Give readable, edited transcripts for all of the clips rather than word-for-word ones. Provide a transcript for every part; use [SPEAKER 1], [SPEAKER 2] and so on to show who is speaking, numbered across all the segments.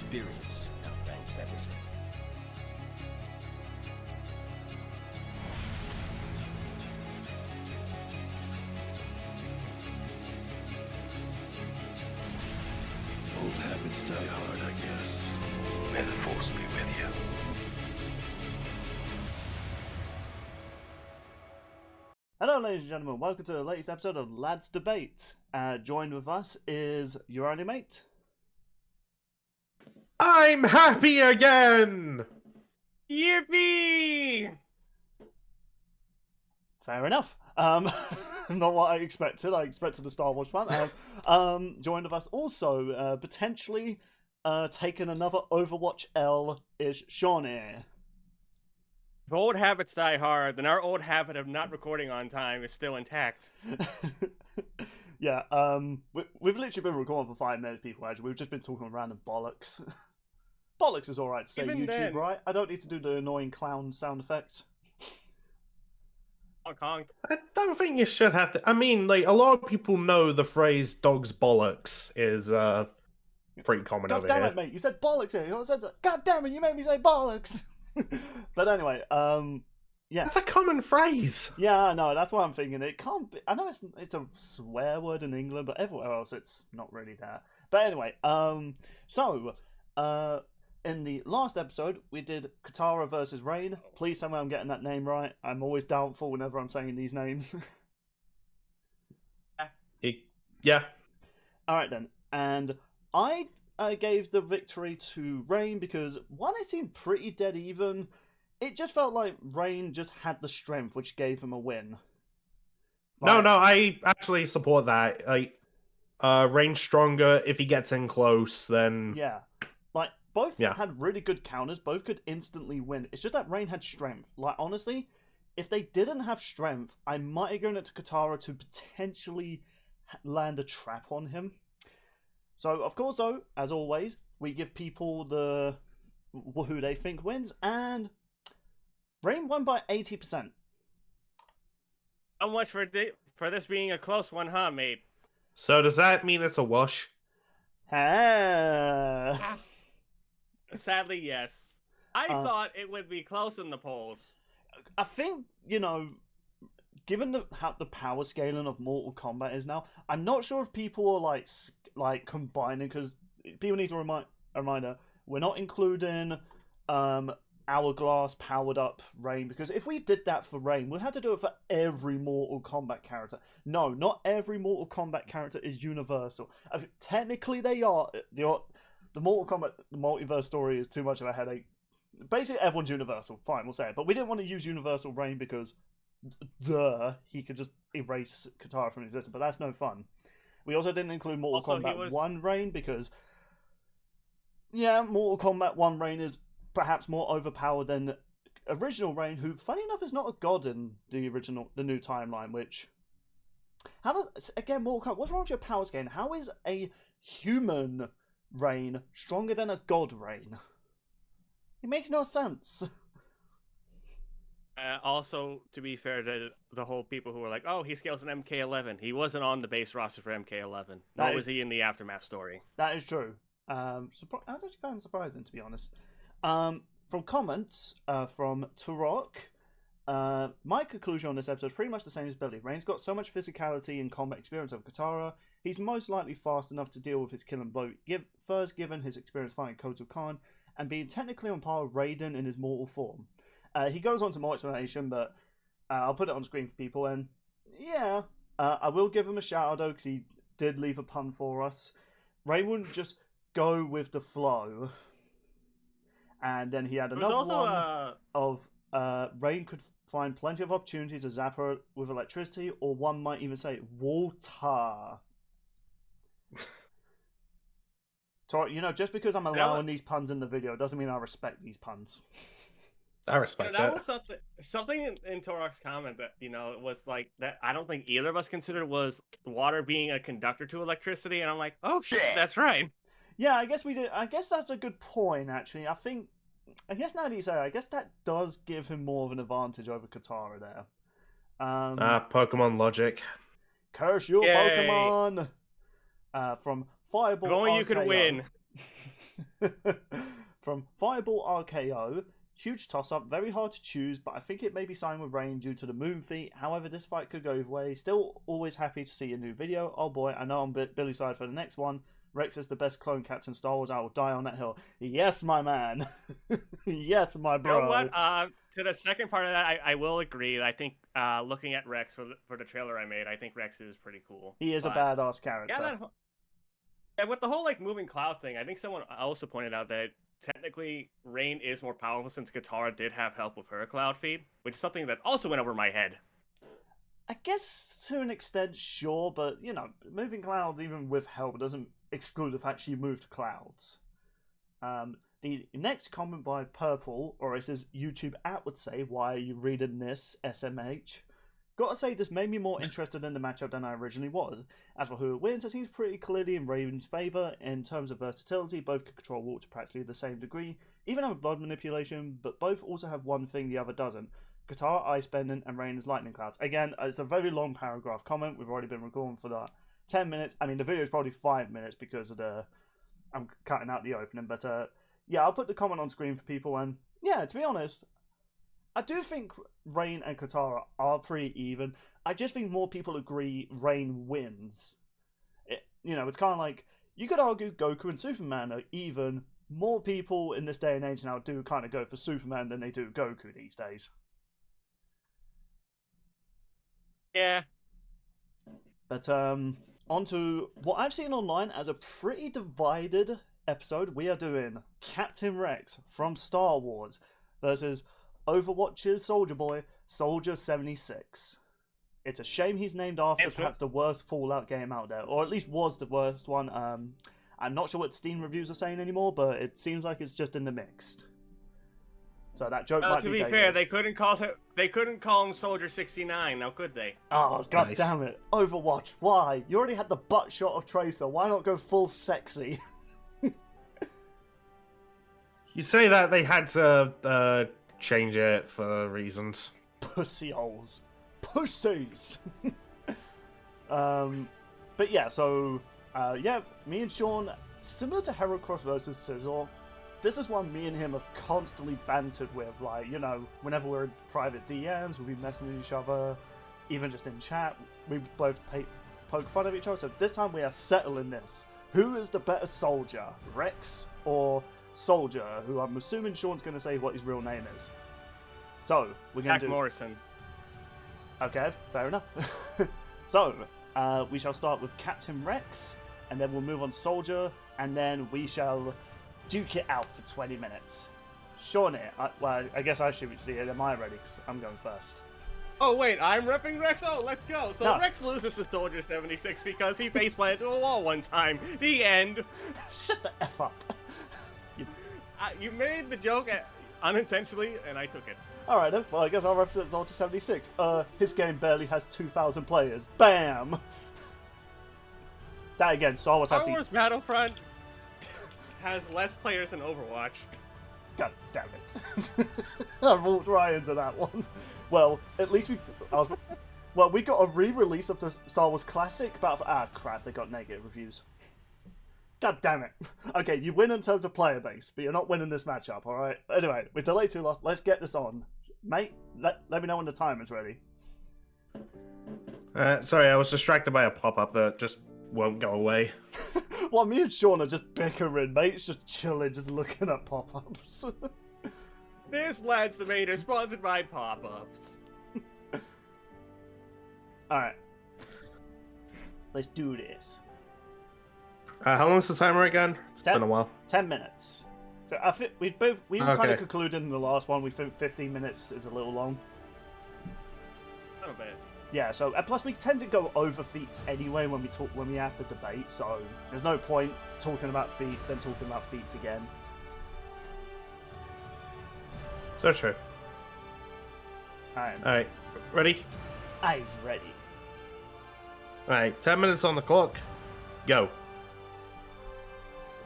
[SPEAKER 1] experience outranks everything. Old habits die hard, I guess. May the force be with you.
[SPEAKER 2] Hello ladies and gentlemen, welcome to the latest episode of Lads Debate. Joined with us is your only mate.
[SPEAKER 3] I'm happy again!
[SPEAKER 4] Yippee!
[SPEAKER 2] Fair enough. Not what I expected. I expected a Star Wars fan. Joined with us also, potentially taking another Overwatch L-ish Shawnee.
[SPEAKER 4] If old habits die hard, then our old habit of not recording on time is still intact.
[SPEAKER 2] Yeah, we've literally been recording for 5 minutes, people. Actually, we've just been talking random bollocks. Bollocks is alright to say
[SPEAKER 4] Even
[SPEAKER 2] YouTube,
[SPEAKER 4] then.
[SPEAKER 2] right? I don't need to do the annoying clown sound effect.
[SPEAKER 4] Honk honk.
[SPEAKER 3] I don't think you should have to. I mean, like, a lot of people know the phrase dog's bollocks is pretty common
[SPEAKER 2] God
[SPEAKER 3] over
[SPEAKER 2] damn
[SPEAKER 3] here.
[SPEAKER 2] it, mate! You said bollocks here. You said, God damn it! You made me say bollocks. But anyway, yes.
[SPEAKER 3] That's a common phrase.
[SPEAKER 2] Yeah, I know. That's why I'm thinking it can't be. I know it's a swear word in England, but everywhere else it's not really that. But anyway, in the last episode we did Katara versus Rain. Please tell me I'm getting that name right. I'm always doubtful whenever I'm saying these names.
[SPEAKER 3] Yeah.
[SPEAKER 2] All right then, and I gave the victory to Rain because one, it seemed pretty dead even. It just felt like Rain just had the strength, which gave him a win.
[SPEAKER 3] No, I actually support that. Like, Rain's stronger. If he gets in close, then
[SPEAKER 2] Yeah, like both
[SPEAKER 3] Yeah.
[SPEAKER 2] had really good counters. Both could instantly win. It's just that Rain had strength. Like honestly, if they didn't have strength, I might have given it to Katara to potentially land a trap on him. So, of course, though, as always, we give people who they think wins, and Rain won by 80%.
[SPEAKER 4] How much for this being a close one, huh, mate?
[SPEAKER 3] So does that mean it's a wash?
[SPEAKER 2] Ah.
[SPEAKER 4] Sadly, yes. I thought it would be close in the polls.
[SPEAKER 2] I think, given how the power scaling of Mortal Kombat is now, I'm not sure if people are like combining, because people need to reminder, we're not including Hourglass powered up Rain, because if we did that for Rain, we'd have to do it for every Mortal Kombat character. No, not every Mortal Kombat character is universal. I mean, technically they are. The Mortal Kombat the multiverse story is too much of a headache. Basically everyone's universal, fine, we'll say it. But we didn't want to use universal Rain because he could just erase Katara from existence, but that's no fun. We also didn't include Mortal
[SPEAKER 4] Also,
[SPEAKER 2] Kombat 1 Rain because, yeah, Mortal Kombat 1 Rain is perhaps more overpowered than original Rain, who, funny enough, is not a god in the new timeline, which... Mortal Kombat, what's wrong with your power scaling? How is a human Rain stronger than a god Rain? It makes no sense.
[SPEAKER 4] Also, to be fair to the whole people who were like, oh, he scales an MK11. He wasn't on the base roster for MK11. Nor was he in the Aftermath story.
[SPEAKER 2] That is true. That's actually kind of surprising, to be honest. From comments from Turok, my conclusion on this episode is pretty much the same as Billy. Rain's got so much physicality and combat experience of Katara, he's most likely fast enough to deal with his kill and blow, first given his experience fighting Kotal Khan, and being technically on par with Raiden in his mortal form. He goes on to more explanation, but I'll put it on screen for people, and yeah, I will give him a shout out though, because he did leave a pun for us. Rain wouldn't just go with the flow. And then he had another one of Rain could find plenty of opportunities to zap her with electricity, or one might even say water. So, just because I'm allowing these puns in the video doesn't mean I respect these puns.
[SPEAKER 3] I respect
[SPEAKER 4] that.
[SPEAKER 3] that.
[SPEAKER 4] Was something in Torok's comment that, was like, that I don't think either of us considered was water being a conductor to electricity, and I'm like, oh shit, that's right.
[SPEAKER 2] Yeah, I guess we did. I guess that's a good point, actually. I guess now that you say it, I guess that does give him more of an advantage over Katara there.
[SPEAKER 3] Pokemon logic.
[SPEAKER 2] Curse your
[SPEAKER 4] Yay.
[SPEAKER 2] Pokemon! From Fireball
[SPEAKER 4] If only you could
[SPEAKER 2] RKO.
[SPEAKER 4] win.
[SPEAKER 2] From Fireball RKO, huge toss-up, very hard to choose, but I think it may be signed with Rain due to the moon feat. However, this fight could go either way. Still always happy to see a new video. Oh boy, I know I'm Billy's side for the next one. Rex is the best clone captain Star Wars. I will die on that hill. Yes, my man. Yes, my bro.
[SPEAKER 4] You know what? To the second part of that, I will agree. I think looking at Rex for the trailer I made, I think Rex is pretty cool.
[SPEAKER 2] He is a badass character.
[SPEAKER 4] Yeah, with the whole like moving cloud thing, I think someone also pointed out that technically Rain is more powerful since Katara did have help with her cloud feed, which is something that also went over my head.
[SPEAKER 2] I guess to an extent, sure, but you know, moving clouds even with help doesn't exclude the fact she moved clouds. The next comment by Purple, or as his YouTube app would say, "Why are you reading this, SMH?" Gotta say, this made me more interested in the matchup than I originally was. As for who it wins, it seems pretty clearly in Raven's favour. In terms of versatility, both can control water to practically the same degree, even have blood manipulation, but both also have one thing the other doesn't. Katara ice bending and Rain is lightning clouds. Again, it's a very long paragraph comment. We've already been recording for that 10 minutes. I mean, the video is probably 5 minutes because of I'm cutting out the opening, but yeah, I'll put the comment on screen for people, and yeah, to be honest, I do think Rain and Katara are pretty even. I just think more people agree Rain wins. It's kind of like, you could argue Goku and Superman are even. More people in this day and age now do kind of go for Superman than they do Goku these days.
[SPEAKER 4] Yeah.
[SPEAKER 2] But on to what I've seen online as a pretty divided episode. We are doing Captain Rex from Star Wars versus Overwatch's Soldier Boy, Soldier 76. It's a shame he's named after perhaps the worst Fallout game out there, or at least was the worst one. I'm not sure what Steam reviews are saying anymore, but it seems like it's just in the mixed. So that joke might be dated.
[SPEAKER 4] To be fair, they couldn't call him Soldier 69, now could they?
[SPEAKER 2] Oh, god damn it. Overwatch, why? You already had the butt shot of Tracer, why not go full sexy?
[SPEAKER 3] You say that they had to change it for reasons.
[SPEAKER 2] Pussy holes. Pussies! But yeah, so me and Sean, similar to Heracross versus Scizor, this is one me and him have constantly bantered with. Like, whenever we're in private DMs, we'll be messaging each other, even just in chat, we both poke fun of each other. So this time we are settling this. Who is the better soldier, Rex or Soldier, who I'm assuming Sean's going to say what his real name is. So, we're going to do...
[SPEAKER 4] Morrison.
[SPEAKER 2] Okay, fair enough. So, we shall start with Captain Rex, and then we'll move on to Soldier, and then we shall duke it out for 20 minutes. Sean, I guess I should see it. Am I ready? Because I'm going first.
[SPEAKER 4] Oh, wait, I'm repping Rex? Oh, let's go. So
[SPEAKER 2] No.
[SPEAKER 4] Rex loses to Soldier 76 because he faceplanted into a wall one time. The end.
[SPEAKER 2] Shut the F up.
[SPEAKER 4] You made the joke unintentionally, and I took it.
[SPEAKER 2] Alright then, well I guess I'll represent Soldier 76. His game barely has 2,000 players. Bam! That again, Star Wars has
[SPEAKER 4] Star Wars Battlefront has less players than Overwatch.
[SPEAKER 2] God damn it. I walked right into that one. Well, at least we got a re-release of the Star Wars Classic Battlefront. Ah, crap, they got negative reviews. God damn it. Okay, you win in terms of player base, but you're not winning this matchup, alright? Anyway, with delay too long, let's get this on. Mate, let me know when the timer's ready.
[SPEAKER 3] Sorry, I was distracted by a pop-up that just won't go away.
[SPEAKER 2] Well, me and Sean are just bickering, mate. It's just chilling, just looking at pop-ups.
[SPEAKER 4] This Lads Tomato sponsored by pop-ups.
[SPEAKER 2] Alright. Let's do this.
[SPEAKER 3] How long is the timer again? It's been a while.
[SPEAKER 2] 10 minutes. So I think we kind of concluded in the last one. We think 15 minutes is a little long.
[SPEAKER 4] A little bit.
[SPEAKER 2] Yeah. So plus we tend to go over feats anyway when we have to debate. So there's no point talking about feats then talking about feats again.
[SPEAKER 3] So true. Alright. Ready?
[SPEAKER 2] Eyes ready.
[SPEAKER 3] Alright, 10 minutes on the clock. Go.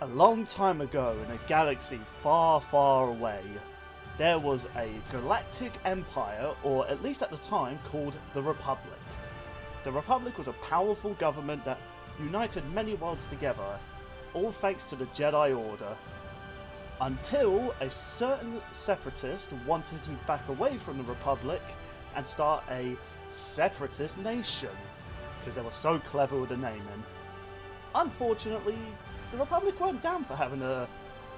[SPEAKER 2] A long time ago, in a galaxy far, far away, there was a galactic empire, or at least at the time, called the Republic. The Republic was a powerful government that united many worlds together, all thanks to the Jedi Order. Until a certain separatist wanted to back away from the Republic and start a separatist nation, because they were so clever with the naming. Unfortunately, the Republic weren't down for having a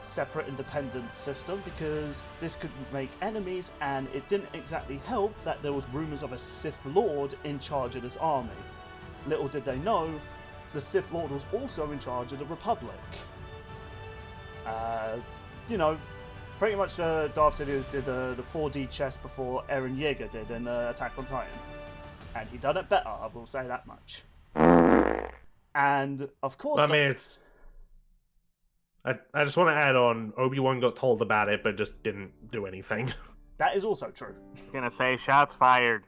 [SPEAKER 2] separate independent system, because this could make enemies, and it didn't exactly help that there was rumours of a Sith Lord in charge of this army. Little did they know, the Sith Lord was also in charge of the Republic. You know, pretty much Darth Sidious did the 4D chess before Eren Yeager did in Attack on Titan. And he done it better, I will say that much. And, of course...
[SPEAKER 3] I mean, it's... I just want to add on, Obi-Wan got told about it, but just didn't do anything.
[SPEAKER 2] That is also true.
[SPEAKER 4] Gonna say shots fired.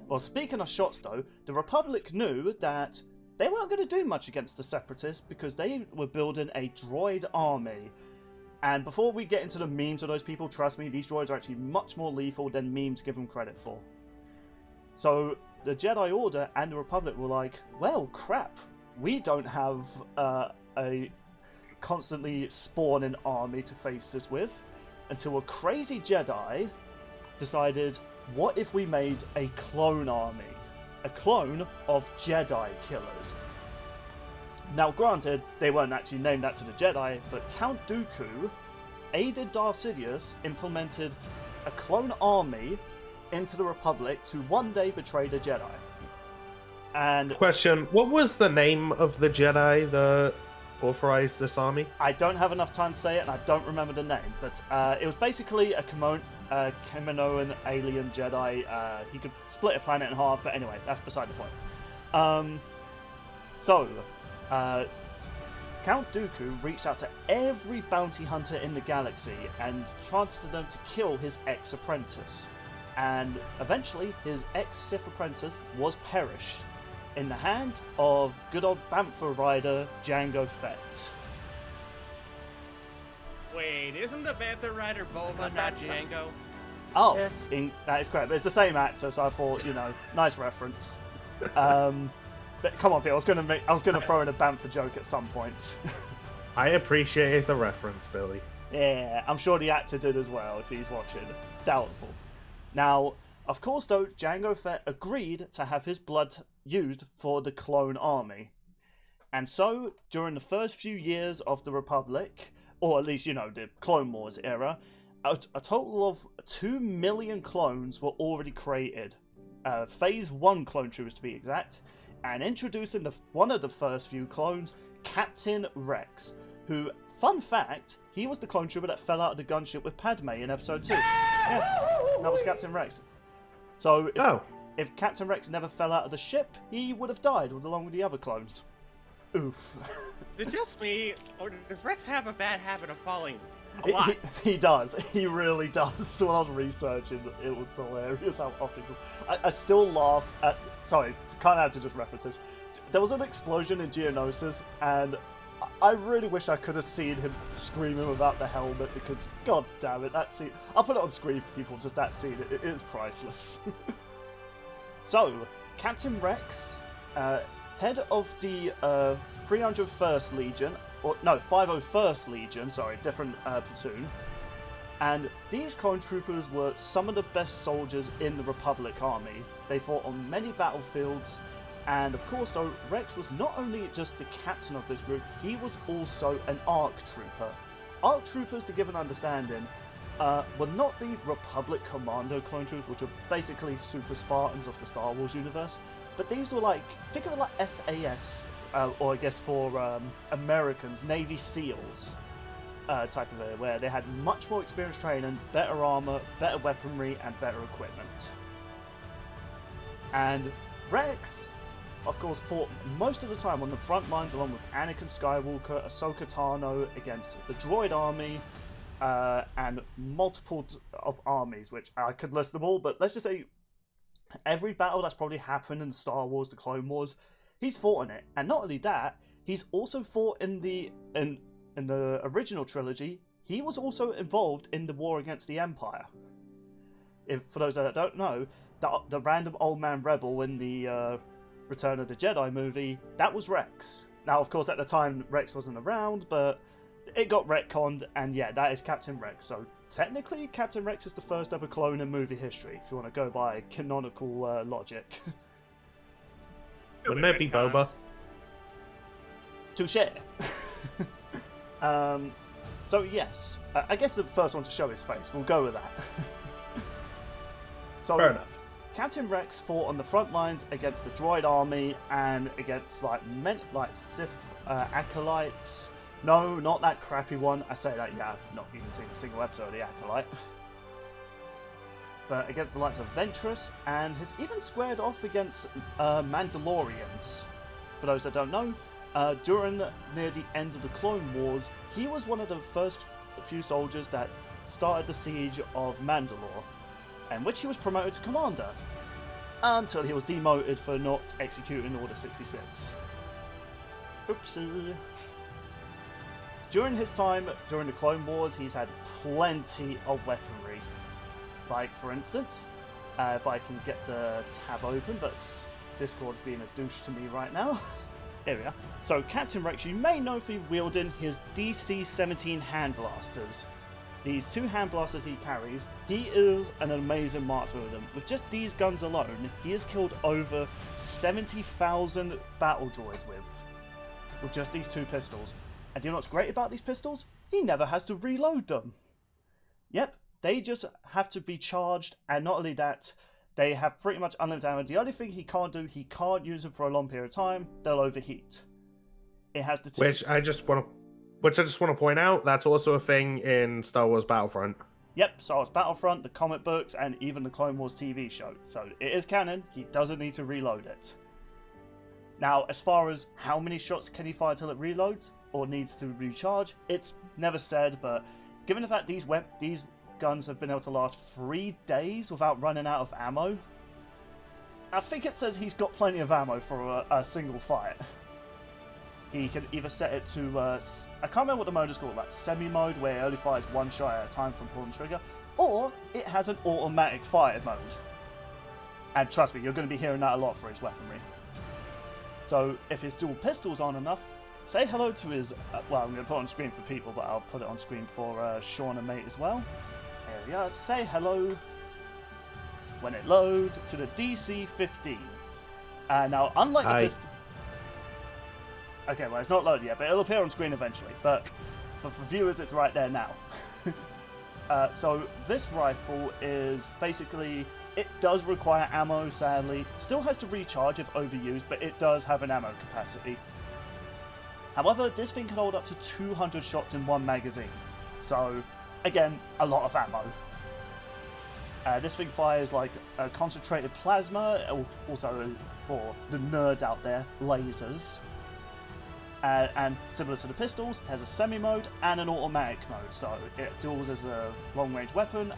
[SPEAKER 2] Well, speaking of shots, though, the Republic knew that they weren't going to do much against the Separatists because they were building a droid army. And before we get into the memes of those people, trust me, these droids are actually much more lethal than memes give them credit for. So the Jedi Order and the Republic were like, well, crap, we don't have a constantly spawning army to face this with, until a crazy Jedi decided, what if we made a clone army? A clone of Jedi killers. Now, granted, they weren't actually named that to the Jedi, but Count Dooku aided Darth Sidious, implemented a clone army into the Republic to one day betray the Jedi. And
[SPEAKER 3] Question, what was the name of the Jedi that authorized this army?
[SPEAKER 2] I don't have enough time to say it, and I don't remember the name, but it was basically a Kaminoan alien Jedi. He could split a planet in half, but anyway, that's beside the point. Count Dooku reached out to every bounty hunter in the galaxy and trusted them to kill his ex-apprentice. And eventually, his ex-Sith apprentice was perished in the hands of good old Bantha rider Jango Fett.
[SPEAKER 4] Wait, isn't the Bantha rider Boba, not Django?
[SPEAKER 2] Oh,
[SPEAKER 4] Yes.
[SPEAKER 2] That is correct. But it's the same actor, so I thought, nice reference. But come on, Pete. I was gonna throw in a Bantha joke at some point.
[SPEAKER 3] I appreciate the reference, Billy.
[SPEAKER 2] Yeah, I'm sure the actor did as well if he's watching. Doubtful. Now, of course, though, Jango Fett agreed to have his blood used for the clone army. And so, during the first few years of the Republic, or at least, the Clone Wars era, a total of 2 million clones were already created. Phase 1 clone troopers, to be exact. And introducing one of the first few clones, Captain Rex, who, fun fact, he was the clone trooper that fell out of the gunship with Padme in Episode 2. Yeah, that was Captain Rex. So, if Captain Rex never fell out of the ship, he would have died along with the other clones. Oof.
[SPEAKER 4] Is it just me, or does Rex have a bad habit of falling a lot?
[SPEAKER 2] He does. He really does. So when I was researching, it was hilarious how often... I still laugh at... Sorry, kind of had to just reference this. There was an explosion in Geonosis, and I really wish I could have seen him screaming without the helmet, because, god damn it, that scene... I'll put it on screen for people, just that scene. It is priceless. So, Captain Rex, head of the 301st Legion, 501st Legion, sorry, different platoon. And these clone troopers were some of the best soldiers in the Republic Army. They fought on many battlefields, and of course, though, Rex was not only just the captain of this group, he was also an ARC trooper. ARC troopers, to give an understanding, were not the Republic Commando clone troopers, which are basically super Spartans of the Star Wars universe, but these were think of it like SAS, or I guess for Americans, Navy SEALs type of it, where they had much more experience training, better armor, better weaponry, and better equipment. And Rex, of course, fought most of the time on the front lines along with Anakin Skywalker, Ahsoka Tano against the droid army, and multiple of armies, which I could list them all, but let's just say every battle that's probably happened in Star Wars, the Clone Wars, he's fought in it. And not only that, he's also fought in the original trilogy. He was also involved in the war against the Empire. For those that don't know, the random old man rebel in the Return of the Jedi movie, that was Rex. Now, of course, at the time, Rex wasn't around, but it got retconned, and yeah, that is Captain Rex. So, technically, Captain Rex is the first ever clone in movie history, if you want to go by canonical logic.
[SPEAKER 3] Wouldn't it be Boba?
[SPEAKER 2] Touche. So, yes, I guess the first one to show his face, we'll go with that. So,
[SPEAKER 3] Fair enough.
[SPEAKER 2] Captain Rex fought on the front lines against the droid army and against Sith acolytes. No, not that crappy one. I say that, yeah, I've not even seen a single episode of the Acolyte. But against the likes of Ventress, and has even squared off against Mandalorians. For those that don't know, near the end of the Clone Wars, he was one of the first few soldiers that started the siege of Mandalore, in which he was promoted to commander, until he was demoted for not executing Order 66. Oopsie. During his time during the Clone Wars, he's had plenty of weaponry. Like, for instance, if I can get the tab open, but Discord being a douche to me right now. Here we are. So, Captain Rex, you may know for wielding his DC-17 hand blasters. These two hand blasters he carries, he is an amazing marksman with them. With just these guns alone, he has killed over 70,000 battle droids with just these two pistols. And do you know what's great about these pistols? He never has to reload them. Yep, they just have to be charged, and not only that, they have pretty much unlimited ammo. The only thing he can't do, he can't use them for a long period of time. They'll overheat. It has the
[SPEAKER 3] Which I just want to point out, that's also a thing in Star Wars Battlefront.
[SPEAKER 2] Yep, Star Wars Battlefront, the comic books, and even the Clone Wars TV show. So it is canon, he doesn't need to reload it. Now, as far as how many shots can he fire till it reloads, or needs to recharge, it's never said, but given the fact these guns have been able to last 3 days without running out of ammo, I think it says he's got plenty of ammo for a single fight. He can either set it to, I can't remember what the mode is called, like semi-mode, where it only fires one shot at a time from pulling trigger, or it has an automatic fire mode. And trust me, you're going to be hearing that a lot for his weaponry. So, if his dual pistols aren't enough, say hello to his, well, I'm going to put it on screen for people, but I'll put it on screen for Sean and Mate as well. There we are. Say hello when it loads to the DC-15. Now, unlike the pistol... Okay, well, it's not loaded yet, but it'll appear on screen eventually. But for viewers, it's right there now. So this rifle is basically... It does require ammo, sadly. Still has to recharge if overused, but it does have an ammo capacity. However, this thing can hold up to 200 shots in one magazine. So, again, a lot of ammo. This thing fires like a concentrated plasma, also for the nerds out there, lasers. And similar to the pistols, it has a semi-mode and an automatic mode, so it duels as a long-range weapon.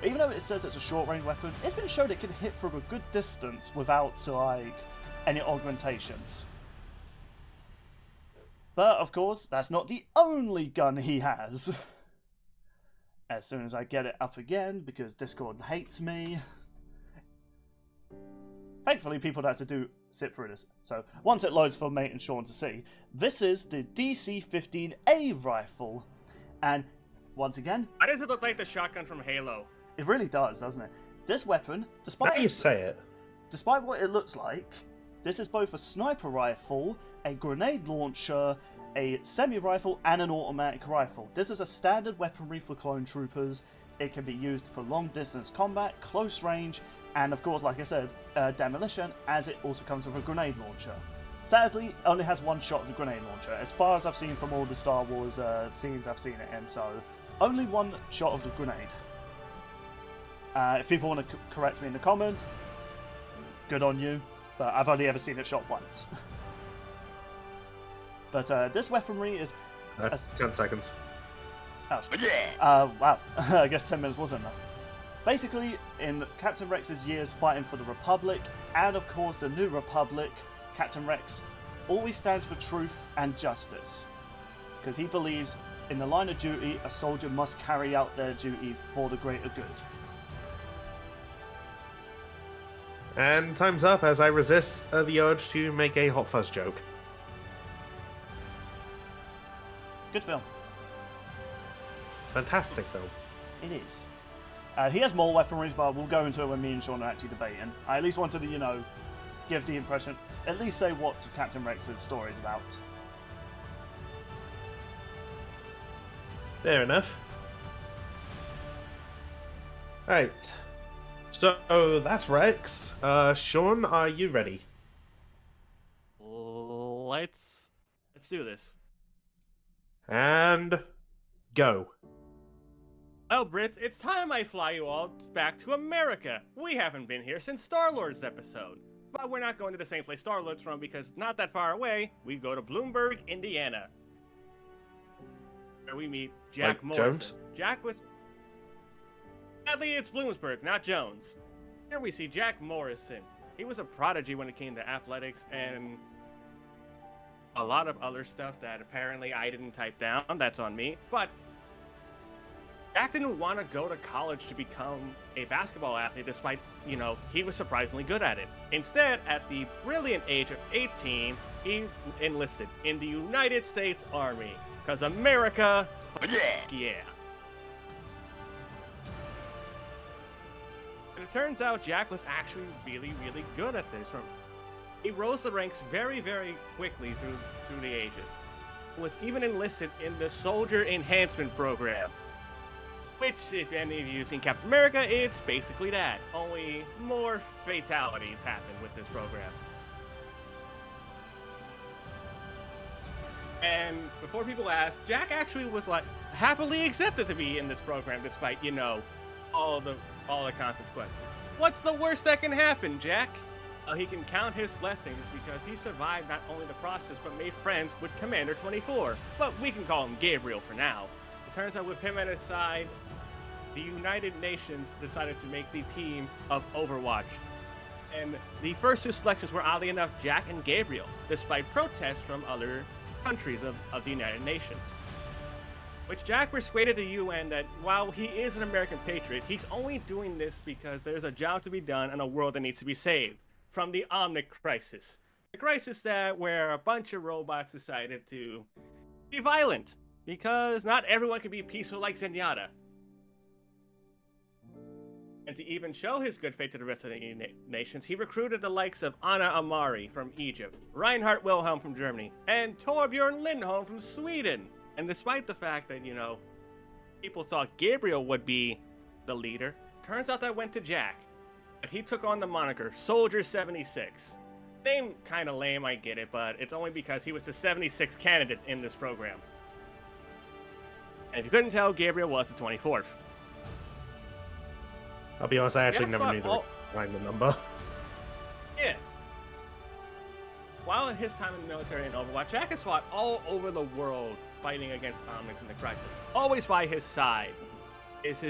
[SPEAKER 2] Even though it says it's a short-range weapon, it's been shown it can hit from a good distance without, like, any augmentations. But, of course, that's not the only gun he has. As soon as I get it up again, because Discord hates me. Thankfully, people don't have to sit through this. So, once it loads for Mate and Sean to see, this is the DC-15A rifle. And, once again...
[SPEAKER 4] Why does it look like the shotgun from Halo?
[SPEAKER 2] It really does, doesn't it? This weapon, despite...
[SPEAKER 3] Now you say it.
[SPEAKER 2] Despite what it looks like, this is both a sniper rifle, a grenade launcher, a semi-rifle, and an automatic rifle. This is a standard weaponry for clone troopers. It can be used for long-distance combat, close range, and of course, like I said, demolition, as it also comes with a grenade launcher. Sadly, it only has one shot of the grenade launcher, as far as I've seen from all the Star Wars scenes I've seen it in, so only one shot of the grenade. If people want to correct me in the comments, good on you, but I've only ever seen it shot once. But this weaponry is...
[SPEAKER 3] 10 seconds.
[SPEAKER 2] Oh, wow. I guess 10 minutes wasn't enough. Basically, in Captain Rex's years fighting for the Republic, and of course the New Republic, Captain Rex always stands for truth and justice. Because he believes in the line of duty, a soldier must carry out their duty for the greater good.
[SPEAKER 3] And time's up as I resist the urge to make a Hot Fuzz joke.
[SPEAKER 2] Good film.
[SPEAKER 3] Fantastic film.
[SPEAKER 2] It is. He has more weaponries, but we'll go into it when me and Sean are actually debating. I at least wanted to, give the impression, at least say what Captain Rex's story is about.
[SPEAKER 3] Fair enough. Right. So that's Rex. Sean, are you ready?
[SPEAKER 4] Let's do this.
[SPEAKER 3] And go.
[SPEAKER 4] Well, Brits, it's time I fly you all back to America. We haven't been here since Star-Lord's episode. But we're not going to the same place Star-Lord's from because not that far away, we go to Bloomberg, Indiana. Where we meet Jack
[SPEAKER 3] Like
[SPEAKER 4] Morrison.
[SPEAKER 3] Jones?
[SPEAKER 4] Jack was... Sadly, it's Bloomsburg, not Jones. Here we see Jack Morrison. He was a prodigy when it came to athletics and a lot of other stuff that apparently I didn't type down. That's on me. But Jack didn't want to go to college to become a basketball athlete, despite, he was surprisingly good at it. Instead, at the brilliant age of 18, he enlisted in the United States Army. Because America, yeah. And it turns out Jack was actually really, really good at this. He rose the ranks very, very quickly through the ages. He was even enlisted in the Soldier Enhancement Program. Which, if any of you have seen Captain America, it's basically that. Only more fatalities happen with this program. And before people ask, Jack actually was happily accepted to be in this program, despite all the consequences. What's the worst that can happen, Jack? He can count his blessings because he survived not only the process but made friends with Commander 24. But we can call him Gabriel for now. It turns out with him at his side, the United Nations decided to make the team of Overwatch. And the first two selections were, oddly enough, Jack and Gabriel, despite protests from other countries of the United Nations. Which Jack persuaded the UN that while he is an American patriot, he's only doing this because there's a job to be done and a world that needs to be saved from the Omnic Crisis. The crisis where a bunch of robots decided to be violent, because not everyone can be peaceful like Zenyatta. And to even show his good faith to the rest of the nations, he recruited the likes of Anna Amari from Egypt, Reinhard Wilhelm from Germany, and Torbjorn Lindholm from Sweden. And despite the fact that, people thought Gabriel would be the leader, turns out that went to Jack. But he took on the moniker Soldier 76. Name kinda lame, I get it, but it's only because he was the 76th candidate in this program. And if you couldn't tell, Gabriel was the 24th.
[SPEAKER 3] I'll be honest, I actually
[SPEAKER 4] Jack's
[SPEAKER 3] never knew the number.
[SPEAKER 4] Yeah. While in his time in the military and Overwatch, Jack has fought all over the world fighting against Omnics in the Crisis. Always by his side is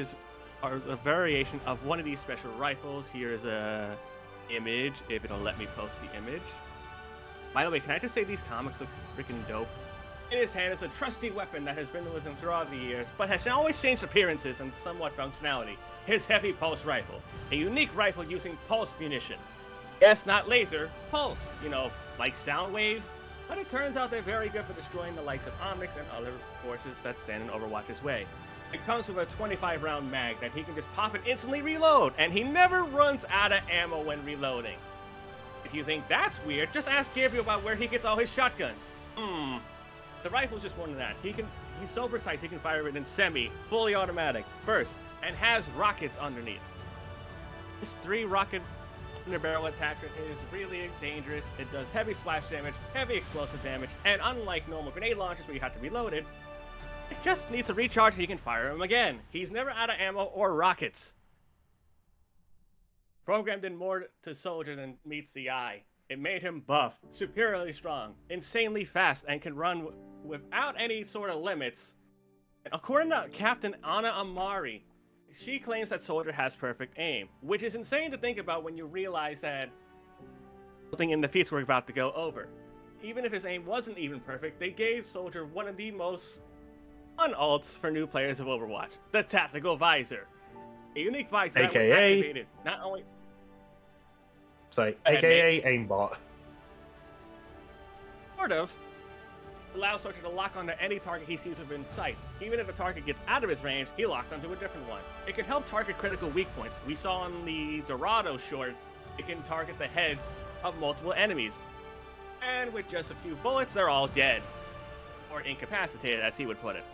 [SPEAKER 4] a variation of one of these special rifles. Here's a image, if it'll let me post the image. By the way, can I just say these comics look freaking dope? In his hand is a trusty weapon that has been with him throughout the years, but has always changed appearances and somewhat functionality. His heavy pulse rifle, a unique rifle using pulse munition. Yes, not laser, pulse, like sound wave. But it turns out they're very good for destroying the likes of Omnics and other forces that stand in Overwatch's way. It comes with a 25-round mag that he can just pop and instantly reload, and he never runs out of ammo when reloading. If you think that's weird, just ask Gabriel about where he gets all his shotguns. The rifle's just one of that. He's so precise he can fire it in semi, fully automatic, first, and has rockets underneath. This 3-rocket underbarrel attachment is really dangerous. It does heavy splash damage, heavy explosive damage, and unlike normal grenade launchers where you have to reload it, it just needs to recharge and you can fire him again. He's never out of ammo or rockets. Program did more to Soldier than meets the eye. It made him buff, superiorly strong, insanely fast, and can run without any sort of limits. And according to Captain Anna Amari, she claims that Soldier has perfect aim, which is insane to think about when you realize that something in the feats we're about to go over. Even if his aim wasn't even perfect, they gave Soldier one of the most fun ults for new players of Overwatch, the Tactical Visor. A unique visor that was activated not only...
[SPEAKER 3] Sorry, AKA aimbot.
[SPEAKER 4] Sort of. allows Soldier to lock onto any target he sees within sight. Even if a target gets out of his range, he locks onto a different one. It can help target critical weak points. We saw on the Dorado short, it can target the heads of multiple enemies. And with just a few bullets, they're all dead. Or incapacitated, as he would put it.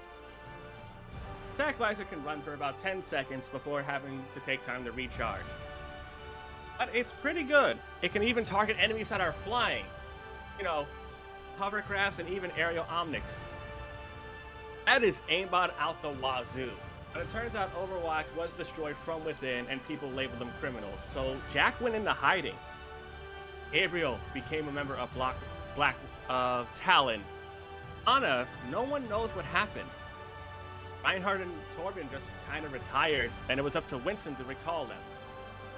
[SPEAKER 4] Attack Visor can run for about 10 seconds before having to take time to recharge. But it's pretty good. It can even target enemies that are flying. You know, hovercrafts and even aerial omnics. That is aimbot out the wazoo. But it turns out Overwatch was destroyed from within and people labeled them criminals. So Jack went into hiding. Gabriel became a member of Black Talon. Anna, no one knows what happened. Reinhardt and Torben just kind of retired, and it was up to Winston to recall them.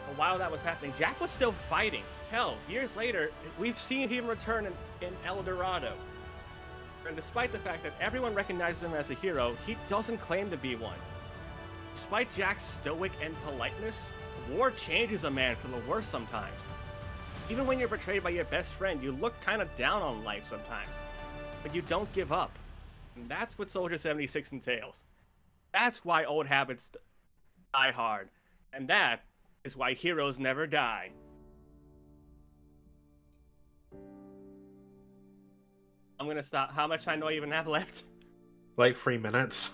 [SPEAKER 4] But while that was happening, Jack was still fighting. Hell, years later, we've seen him return in El Dorado. And despite the fact that everyone recognizes him as a hero, he doesn't claim to be one. Despite Jack's stoic and politeness, war changes a man for the worse sometimes. Even when you're betrayed by your best friend, you look kind of down on life sometimes. But you don't give up. And that's what Soldier 76 entails. That's why old habits die hard. And that is why heroes never die. I'm gonna stop. How much time do I even have left?
[SPEAKER 3] Like 3 minutes.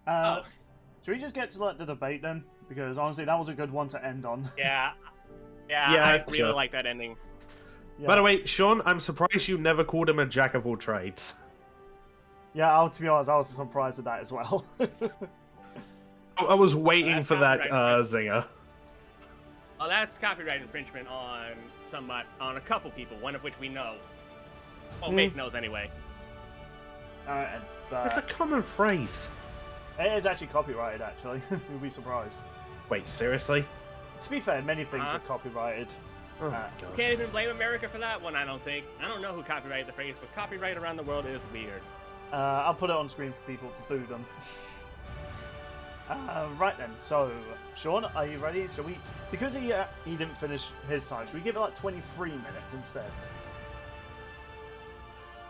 [SPEAKER 2] Should we just get to like the debate then? Because honestly, that was a good one to end on.
[SPEAKER 4] Yeah,
[SPEAKER 3] Yeah,
[SPEAKER 4] I really
[SPEAKER 3] sure.
[SPEAKER 4] like that ending.
[SPEAKER 2] Yeah.
[SPEAKER 3] By the way, Sean, I'm surprised you never called him a jack of all trades.
[SPEAKER 2] Yeah, to be honest, I was surprised at that as well.
[SPEAKER 3] I was waiting
[SPEAKER 4] That's
[SPEAKER 3] for that
[SPEAKER 4] copyright.
[SPEAKER 3] zinger.
[SPEAKER 4] Oh, that's copyright infringement on a couple people, one of which we know. Well, Mate knows anyway.
[SPEAKER 2] And,
[SPEAKER 3] It's a common phrase.
[SPEAKER 2] it is actually copyrighted, actually. You'll be surprised.
[SPEAKER 3] Wait, seriously?
[SPEAKER 2] To be fair, many things are copyrighted.
[SPEAKER 3] Oh my
[SPEAKER 2] Uh,
[SPEAKER 3] god.
[SPEAKER 4] Can't even blame America for that one, I don't think. I don't know who copyrighted the phrase, but copyright around the world is weird.
[SPEAKER 2] I'll put it on screen for people to boo them. Right then, so Sean, are you ready? Shall we? Because he didn't finish his time. Should we give it like 23 minutes instead?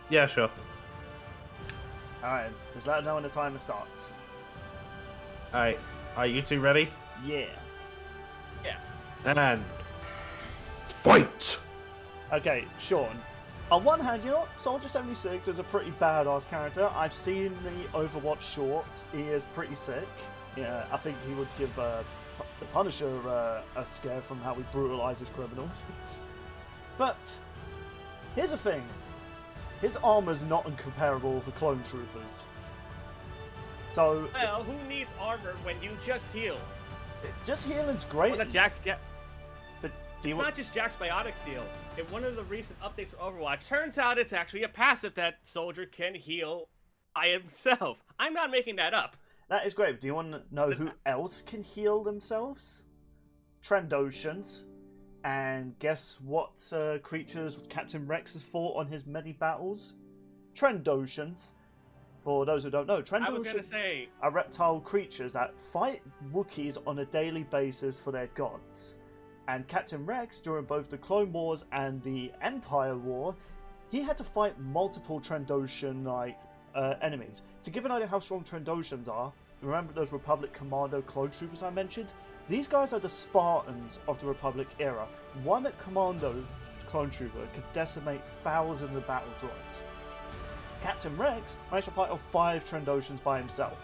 [SPEAKER 3] Yeah, sure.
[SPEAKER 2] All right, just let us know when the timer starts.
[SPEAKER 3] Alright, are you two ready?
[SPEAKER 2] Yeah.
[SPEAKER 4] Yeah.
[SPEAKER 3] And fight!
[SPEAKER 2] Okay, Sean. On one hand, you know, Soldier 76 is a pretty badass character. I've seen the Overwatch short. He is pretty sick. Yeah, I think he would give the Punisher a scare from how he brutalizes criminals. But here's the thing: his armor's not incomparable with the clone troopers. So
[SPEAKER 4] Well, who needs armor when you just heal?
[SPEAKER 2] just healing's great.
[SPEAKER 4] One of Jack's
[SPEAKER 2] But do you
[SPEAKER 4] It's
[SPEAKER 2] want?
[SPEAKER 4] not just Jack's biotic deal. In one of the recent updates for Overwatch, turns out it's actually a passive that Soldier can heal by himself. I'm not making that up.
[SPEAKER 2] That is great. But do you want to know who else can heal themselves? Trandoshans. And guess what creatures Captain Rex has fought on his many battles? Trandoshans. For those who don't know,
[SPEAKER 4] I was gonna
[SPEAKER 2] Trandoshans
[SPEAKER 4] say,
[SPEAKER 2] are reptile creatures that fight Wookiees on a daily basis for their gods. And Captain Rex, during both the Clone Wars and the Empire War, he had to fight multiple Trandoshan-like enemies. To give an idea how strong Trandoshans are, remember those Republic Commando clone troopers I mentioned? These guys are the Spartans of the Republic era. One Commando clone trooper could decimate thousands of battle droids. Captain Rex managed to fight off 5 Trandoshans by himself.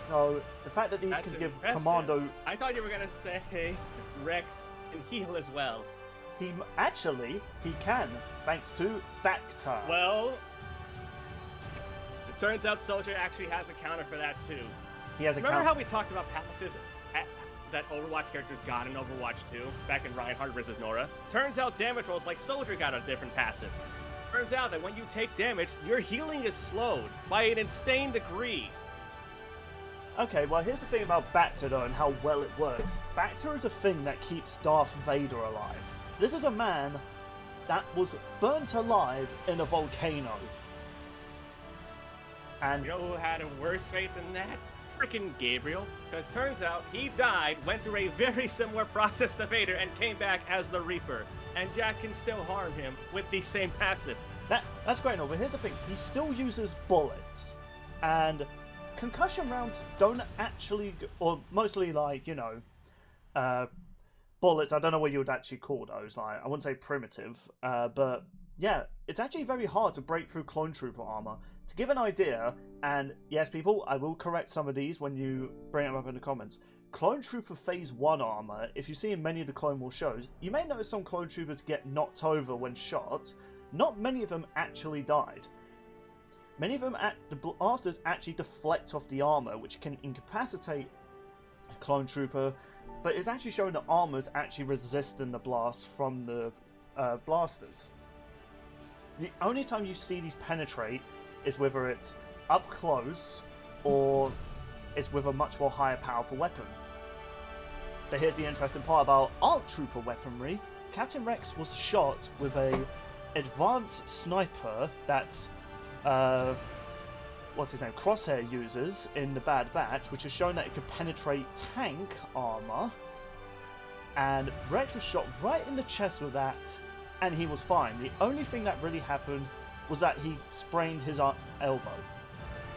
[SPEAKER 2] So the fact that these
[SPEAKER 4] that's
[SPEAKER 2] can give
[SPEAKER 4] impressive.
[SPEAKER 2] Commando,
[SPEAKER 4] I thought you were gonna say Rex can heal as well.
[SPEAKER 2] he can, thanks to Bacta.
[SPEAKER 4] Well, it turns out Soldier actually has a counter for that too.
[SPEAKER 2] He has a
[SPEAKER 4] Remember
[SPEAKER 2] count.
[SPEAKER 4] how we talked about passives that Overwatch characters got in Overwatch 2 back in Reinhardt vs. Nora? Turns out damage rolls like Soldier got a different passive. Turns out that when you take damage, your healing is slowed by an insane degree.
[SPEAKER 2] Okay, well here's the thing about Bacta though and how well it works. Bacta is a thing that keeps Darth Vader alive. This is a man that was burnt alive in a volcano. And
[SPEAKER 4] You know who had a worse fate than that? Frickin' Gabriel. Because turns out he died, went through a very similar process to Vader, and came back as the Reaper. and Jack can still harm him with the same passive.
[SPEAKER 2] That's great, no, but here's the thing. He still uses bullets, and concussion rounds don't actually, or mostly like, bullets, I don't know what you would actually call those, like, I wouldn't say primitive, but yeah, it's actually very hard to break through Clone Trooper armor. To give an idea, and yes, people, I will correct some of these when you bring them up in the comments. Clone Trooper Phase 1 armor, if you see in many of the Clone Wars shows, you may notice some Clone Troopers get knocked over when shot. Not many of them actually died. Many of them, the blasters actually deflect off the armor, which can incapacitate a Clone Trooper, but it's actually showing that armor's actually resisting the blast from the blasters. The only time you see these penetrate is whether it's up close or it's with a much more higher powerful weapon. But here's the interesting part about ARC Trooper weaponry. Captain Rex was shot with a advanced sniper that Crosshair uses in the Bad Batch, which has shown that it can penetrate tank armor, and Rex was shot right in the chest with that, and he was fine. The only thing that really happened was that he sprained his elbow.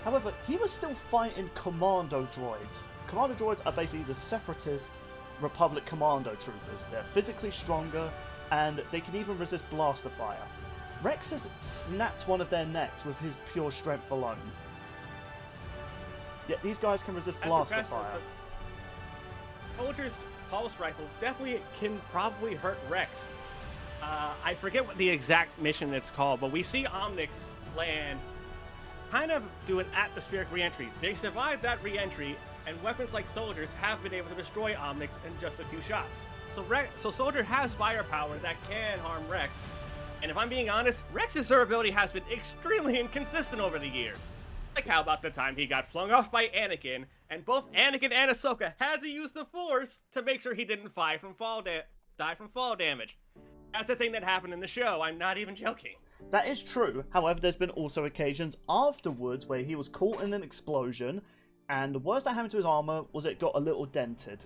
[SPEAKER 2] However, he was still fighting commando droids. Commando droids are basically the separatist Republic commando troopers. They're physically stronger, and they can even resist blaster fire. Rex has snapped one of their necks with his pure strength alone. Yet these guys can resist blaster fire.
[SPEAKER 4] Soldier's pulse rifle definitely can probably hurt Rex. I forget what the exact mission it's called, but we see Omnix land, kind of do an atmospheric re-entry. They survived that re-entry, and weapons like Soldiers have been able to destroy Omnix in just a few shots. So Soldier has firepower that can harm Rex. And if I'm being honest, Rex's durability has been extremely inconsistent over the years. Like how about the time he got flung off by Anakin, and both Anakin and Ahsoka had to use the Force to make sure he didn't die from fall damage. That's the thing that happened in the show, I'm not even joking.
[SPEAKER 2] That is true. However, there's been also occasions afterwards where he was caught in an explosion, and the worst that happened to his armor was it got a little dented.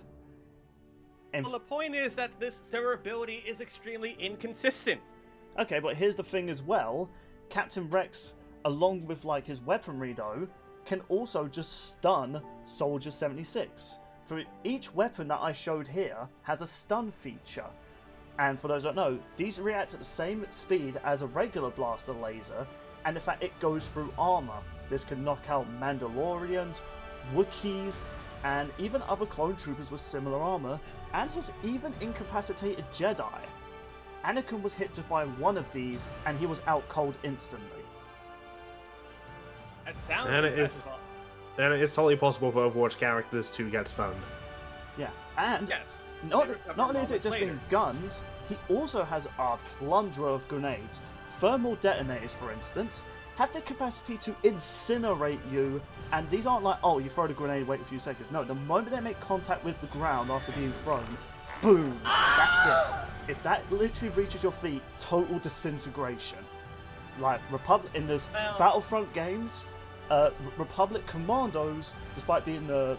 [SPEAKER 4] Well, the point is that this durability is extremely inconsistent.
[SPEAKER 2] Okay, but here's the thing as well. Captain Rex, along with like his weaponry though, can also just stun Soldier 76. For each weapon that I showed here has a stun feature. And for those that don't know, these react at the same speed as a regular blaster laser, and in fact it goes through armor. This can knock out Mandalorians, Wookiees, and even other clone troopers with similar armor, and has even incapacitated Jedi. Anakin was hit just by one of these, and he was out cold instantly.
[SPEAKER 4] That sounds
[SPEAKER 3] and it is totally possible for Overwatch characters to get stunned.
[SPEAKER 2] Yeah, and
[SPEAKER 4] yes.
[SPEAKER 2] Not only is it just in guns, he also has a plundra of grenades. Thermal detonators, for instance, have the capacity to incinerate you, and these aren't like, oh, you throw the grenade, wait a few seconds. No, the moment they make contact with the ground after being thrown, boom, that's it. If that literally reaches your feet, total disintegration. Like, in this Battlefront games, Republic Commandos, despite being the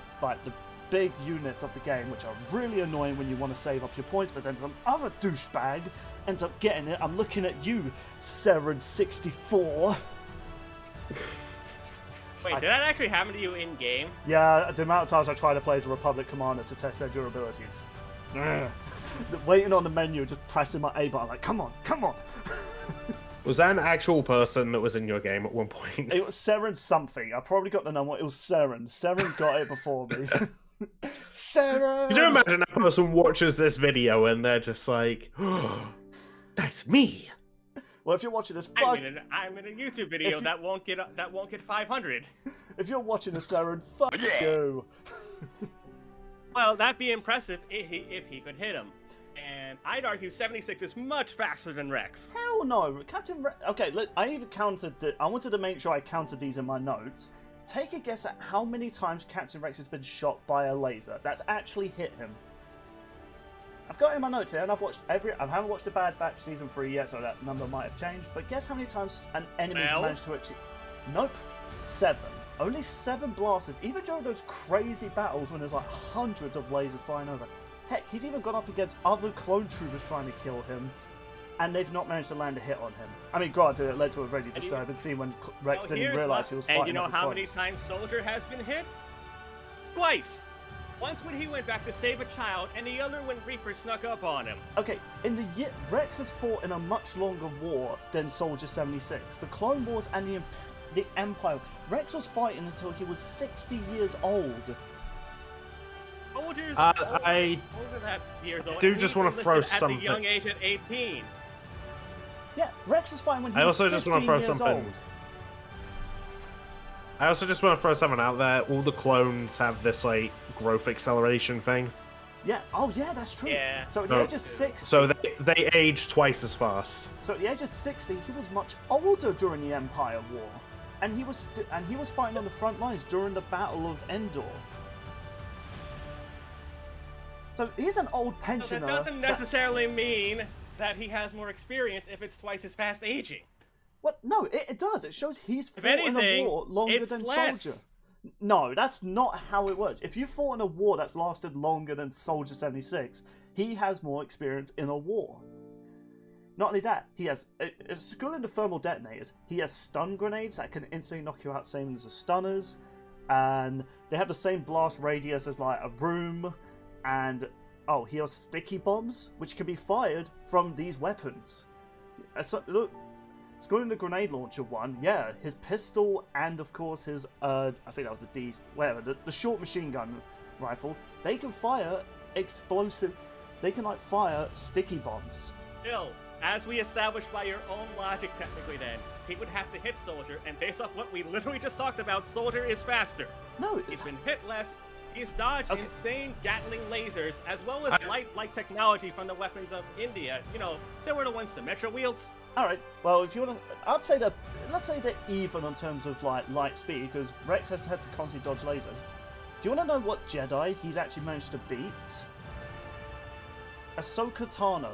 [SPEAKER 2] big units of the game, which are really annoying when you want to save up your points, but then some other douchebag ends up getting it. I'm looking at you, Seren64.
[SPEAKER 4] Wait, did that actually happen to you in game?
[SPEAKER 2] Yeah, the amount of times I try to play as a Republic commander to test their durability. Waiting on the menu, just pressing my A button, like, come on.
[SPEAKER 3] Was that an actual person that was in your game at one point?
[SPEAKER 2] It was Seren something. I probably got the number. It was Seren. Seren got it before me. Seren!
[SPEAKER 3] Could you imagine a person watches this video and they're just like, oh, that's me.
[SPEAKER 2] Well, if you're watching this,
[SPEAKER 4] I'm in a YouTube video that won't get 500.
[SPEAKER 2] If you're watching the Seren, fuck you.
[SPEAKER 4] Well, that'd be impressive if he could hit him. And I'd argue 76 is much faster than Rex.
[SPEAKER 2] Hell no. Captain Rex... Okay, look, I even counted... I wanted to make sure I counted these in my notes. Take a guess at how many times Captain Rex has been shot by a laser that's actually hit him. I've got it in my notes here, and I've watched I haven't watched the Bad Batch Season 3 yet, so that number might have changed. But guess how many times an enemy's managed to actually... Nope. 7. Only 7 blasters, even during those crazy battles when there's like hundreds of lasers flying over. Heck, he's even gone up against other clone troopers trying to kill him, and they've not managed to land a hit on him. I mean, granted, it led to a really disturbing scene when Rex didn't realize he was fighting.
[SPEAKER 4] And you know
[SPEAKER 2] other
[SPEAKER 4] how many
[SPEAKER 2] clones.
[SPEAKER 4] times Soldier has been hit? Twice! Once when he went back to save a child, and the other when Reaper snuck up on him.
[SPEAKER 2] Okay, Rex has fought in a much longer war than Soldier 76. The Clone Wars and the Empire. Rex was fighting until he was 60 years old.
[SPEAKER 4] Soldier's
[SPEAKER 3] I
[SPEAKER 4] over that years old.
[SPEAKER 3] do just want to throw
[SPEAKER 4] at
[SPEAKER 3] something.
[SPEAKER 4] the young age at 18.
[SPEAKER 2] Yeah, Rex was fighting when he
[SPEAKER 3] I
[SPEAKER 2] was
[SPEAKER 3] also
[SPEAKER 2] 15
[SPEAKER 3] just want to throw
[SPEAKER 2] years
[SPEAKER 3] something.
[SPEAKER 2] old.
[SPEAKER 3] I also just want to throw something out there. All the clones have this like growth acceleration thing,
[SPEAKER 2] Yeah, oh yeah, that's true.
[SPEAKER 4] Yeah.
[SPEAKER 2] So at the age of 60,
[SPEAKER 3] so they age twice as fast.
[SPEAKER 2] so at the age of 60, he was much older during the Empire War, and he was fighting on the front lines during the Battle of Endor. So he's an old
[SPEAKER 4] So
[SPEAKER 2] pensioner.
[SPEAKER 4] that doesn't necessarily mean that he has more experience if it's twice as fast aging.
[SPEAKER 2] What? No, it does. It shows he's fought in
[SPEAKER 4] anything,
[SPEAKER 2] a war longer
[SPEAKER 4] it's
[SPEAKER 2] than
[SPEAKER 4] less.
[SPEAKER 2] Soldier. No, that's not how it works. If you fought in a war that's lasted longer than Soldier 76, he has more experience in a war. Not only that, he has excluding the thermal detonators, he has stun grenades that can instantly knock you out, same as the stunners, and they have the same blast radius as like a room, and he has sticky bombs which can be fired from these weapons. So, look. Excluding the grenade launcher one, yeah, his pistol and of course his, I think that was the short machine gun rifle, they can fire they can like fire sticky bombs.
[SPEAKER 4] Still, as we established by your own logic technically then, he would have to hit Soldier, and based off what we literally just talked about, Soldier is faster.
[SPEAKER 2] No,
[SPEAKER 4] He's been hit less, he's dodged
[SPEAKER 2] Okay.
[SPEAKER 4] insane Gatling lasers, as well as light technology from the weapons of India, similar to ones Symmetra wields.
[SPEAKER 2] alright, well if you want to, let's say they're even in terms of like light speed, because Rex has had to constantly dodge lasers. Do you want to know what Jedi he's actually managed to beat? Ahsoka Tano.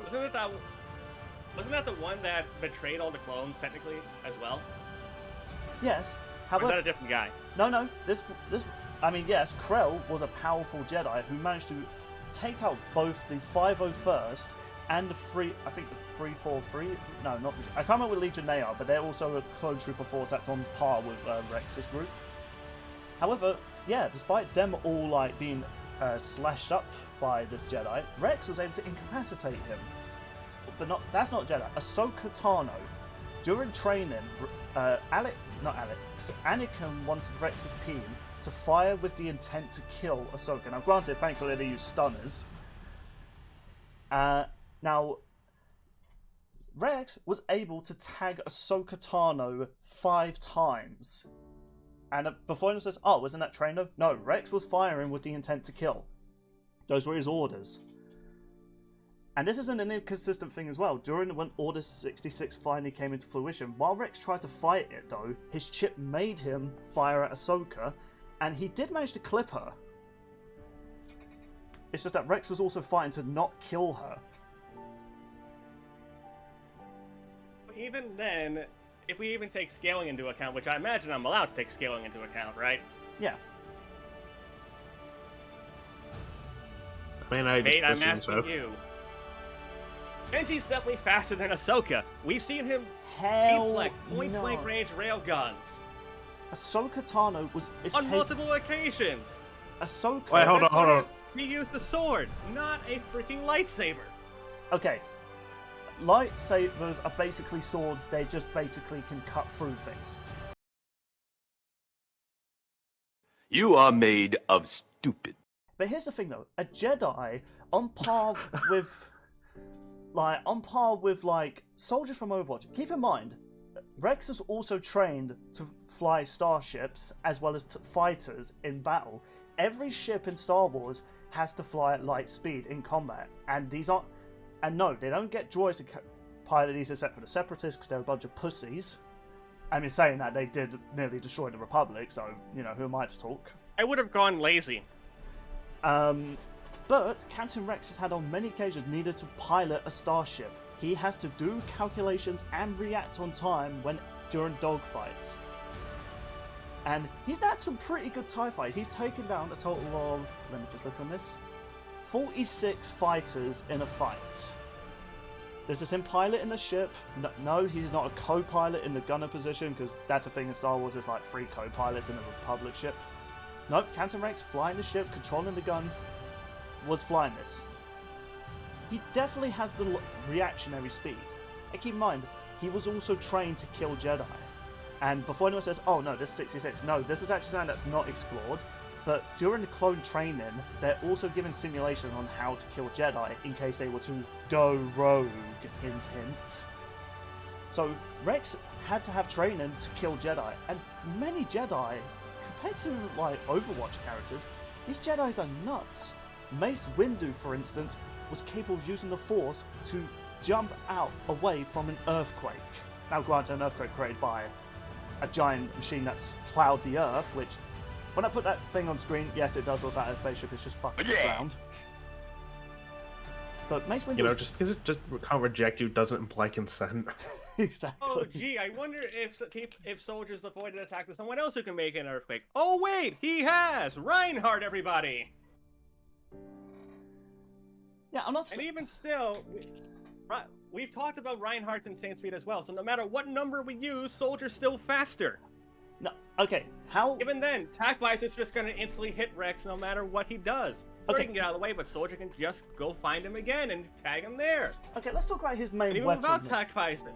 [SPEAKER 4] Wasn't that the one that betrayed all the clones, technically, as well?
[SPEAKER 2] Yes,
[SPEAKER 4] Or is
[SPEAKER 2] however...
[SPEAKER 4] that a different guy?
[SPEAKER 2] No, I mean, yes, Krell was a powerful Jedi who managed to take out both the 501st and the 343. No, not I can't remember what Legion they are, but they're also a clone trooper force that's on par with Rex's group. However, yeah, despite them all like being slashed up by this Jedi, Rex was able to incapacitate him. But that's not Jedi. Ahsoka Tano. During training, Anakin wanted Rex's team to fire with the intent to kill Ahsoka. Now, granted, thankfully they used stunners. Now, Rex was able to tag Ahsoka Tano 5 times. And before anyone says, oh, wasn't that trainer? No, Rex was firing with the intent to kill. Those were his orders. And this isn't an inconsistent thing as well. When Order 66 finally came into fruition, while Rex tried to fight it though, his chip made him fire at Ahsoka, and he did manage to clip her. It's just that Rex was also fighting to not kill her.
[SPEAKER 4] Even then, if we even take scaling into account, which I imagine I'm allowed to take scaling into account, right?
[SPEAKER 2] Yeah.
[SPEAKER 3] I mean, I
[SPEAKER 4] Mate, I'm
[SPEAKER 3] assume
[SPEAKER 4] asking
[SPEAKER 3] so.
[SPEAKER 4] you. Benji's definitely faster than Ahsoka. We've seen him
[SPEAKER 2] Hell
[SPEAKER 4] deflect point-blank
[SPEAKER 2] no.
[SPEAKER 4] range railguns
[SPEAKER 2] Ahsoka Tano was...
[SPEAKER 4] on multiple occasions.
[SPEAKER 2] Ahsoka...
[SPEAKER 3] Wait, hold on.
[SPEAKER 4] He used the sword, not a freaking lightsaber.
[SPEAKER 2] Okay. Lightsabers are basically swords, they just basically can cut through things.
[SPEAKER 1] You are made of stupid.
[SPEAKER 2] But here's the thing though, a Jedi on par with soldiers from Overwatch. Keep in mind, Rex is also trained to fly starships as well as fighters in battle. Every ship in Star Wars has to fly at light speed in combat, and no, they don't get droids to pilot these except for the Separatists because they're a bunch of pussies. I mean, saying that, they did nearly destroy the Republic, so, who am I to talk?
[SPEAKER 4] I would have gone lazy.
[SPEAKER 2] But Captain Rex has had on many occasions needed to pilot a starship. He has to do calculations and react on time during dogfights. And he's had some pretty good TIE fights. He's taken down a total of, let me just look on this, 46 fighters in a fight. This is him piloting the ship. No, he's not a co-pilot in the gunner position, because that's a thing in Star Wars. There's like 3 co-pilots in a Republic ship. Nope, Captain Rex flying the ship, controlling the guns, was flying this. He definitely has the reactionary speed. And keep in mind, he was also trained to kill Jedi. And before anyone says, oh no, this is 66, no, this is actually something that's not explored. But during the clone training, they're also given simulations on how to kill Jedi in case they were to go rogue, hint hint. So Rex had to have training to kill Jedi, and many Jedi, compared to like Overwatch characters, these Jedis are nuts. Mace Windu, for instance, was capable of using the Force to jump out away from an earthquake. Now granted, an earthquake created by a giant machine that's plowed the earth, which, when I put that thing on screen, yes, it does look like a spaceship, it's just fucking the ground. But Mace Windu...
[SPEAKER 3] You know, just because it just can't reject you doesn't imply consent.
[SPEAKER 2] Exactly.
[SPEAKER 4] Oh, gee, I wonder if soldiers avoided attack to someone else who can make an earthquake. Oh, wait, he has! Reinhardt, everybody!
[SPEAKER 2] Yeah, I'm not...
[SPEAKER 4] And even still, we've talked about Reinhardt's insane speed as well, so no matter what number we use, Soldier's still faster.
[SPEAKER 2] No, okay, how...
[SPEAKER 4] Even then, Tac Visor's just gonna instantly hit Rex no matter what he does. Soldier can get out of the way, but Soldier can just go find him again and tag him there.
[SPEAKER 2] Okay, let's talk about his main
[SPEAKER 4] And even
[SPEAKER 2] weapon.
[SPEAKER 4] without Tac Visor.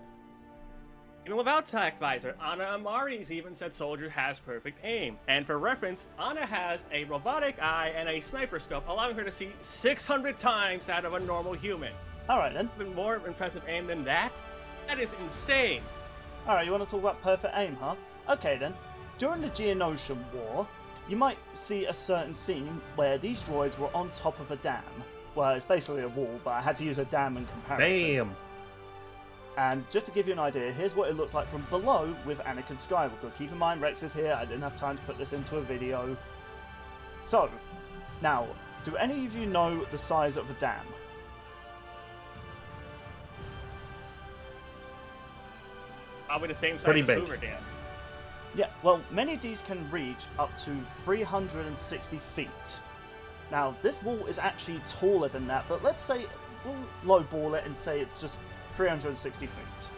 [SPEAKER 4] Even without Tac Visor, Ana Amari's even said Soldier has perfect aim. And for reference, Ana has a robotic eye and a sniper scope, allowing her to see 600 times that of a normal human.
[SPEAKER 2] Alright then.
[SPEAKER 4] Even more impressive aim than that? That is insane!
[SPEAKER 2] Alright, you want to talk about perfect aim, huh? Okay then. During the Geonosian War, you might see a certain scene where these droids were on top of a dam. Well, it's basically a wall, but I had to use a dam in comparison.
[SPEAKER 3] Damn!
[SPEAKER 2] And just to give you an idea, here's what it looks like from below with Anakin Skywalker. Keep in mind, Rex is here. I didn't have time to put this into a video. So, now, do any of you know the size of a dam?
[SPEAKER 4] Probably the same size
[SPEAKER 3] Pretty
[SPEAKER 4] as
[SPEAKER 3] big.
[SPEAKER 4] Hoover Dam.
[SPEAKER 2] Yeah, well, many of these can reach up to 360 feet. Now, this wall is actually taller than that, but let's say we'll lowball it and say it's just 360 feet.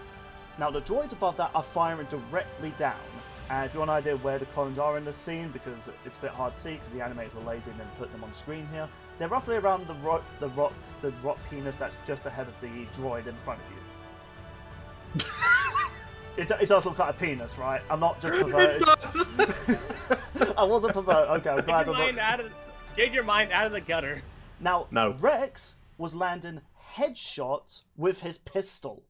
[SPEAKER 2] Now, the droids above that are firing directly down. And if you want an idea where the clones are in the scene, because it's a bit hard to see because the animators were lazy and then put them on screen here, they're roughly around the rock penis that's just ahead of the droid in front of you. It does look like a penis, right? I'm not just perverted.
[SPEAKER 3] It does!
[SPEAKER 2] I wasn't perverted. Okay, I'm glad I'm not.
[SPEAKER 4] Get your mind out of the gutter.
[SPEAKER 2] Now,
[SPEAKER 3] No.
[SPEAKER 2] Rex was landing headshots with his pistol.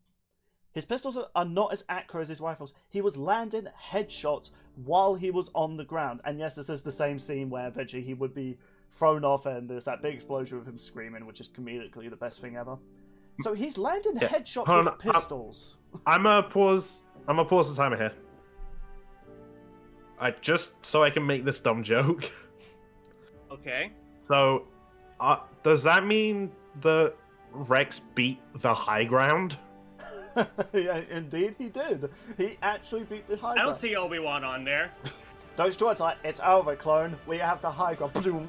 [SPEAKER 2] His pistols are not as accurate as his rifles. He was landing headshots while he was on the ground. And yes, this is the same scene where eventually he would be thrown off and there's that big explosion with him screaming, which is comedically the best thing ever. So he's landing headshots
[SPEAKER 3] Hold
[SPEAKER 2] with
[SPEAKER 3] on,
[SPEAKER 2] pistols.
[SPEAKER 3] I'm gonna pause the timer here. Just so I can make this dumb joke.
[SPEAKER 4] Okay.
[SPEAKER 3] So, does that mean that Rex beat the high ground?
[SPEAKER 2] Yeah, indeed he did. He actually beat the high
[SPEAKER 4] I
[SPEAKER 2] ground.
[SPEAKER 4] don't see Obi-Wan on there.
[SPEAKER 2] Those droids are like, it's over, clone. We have the high ground. Boom.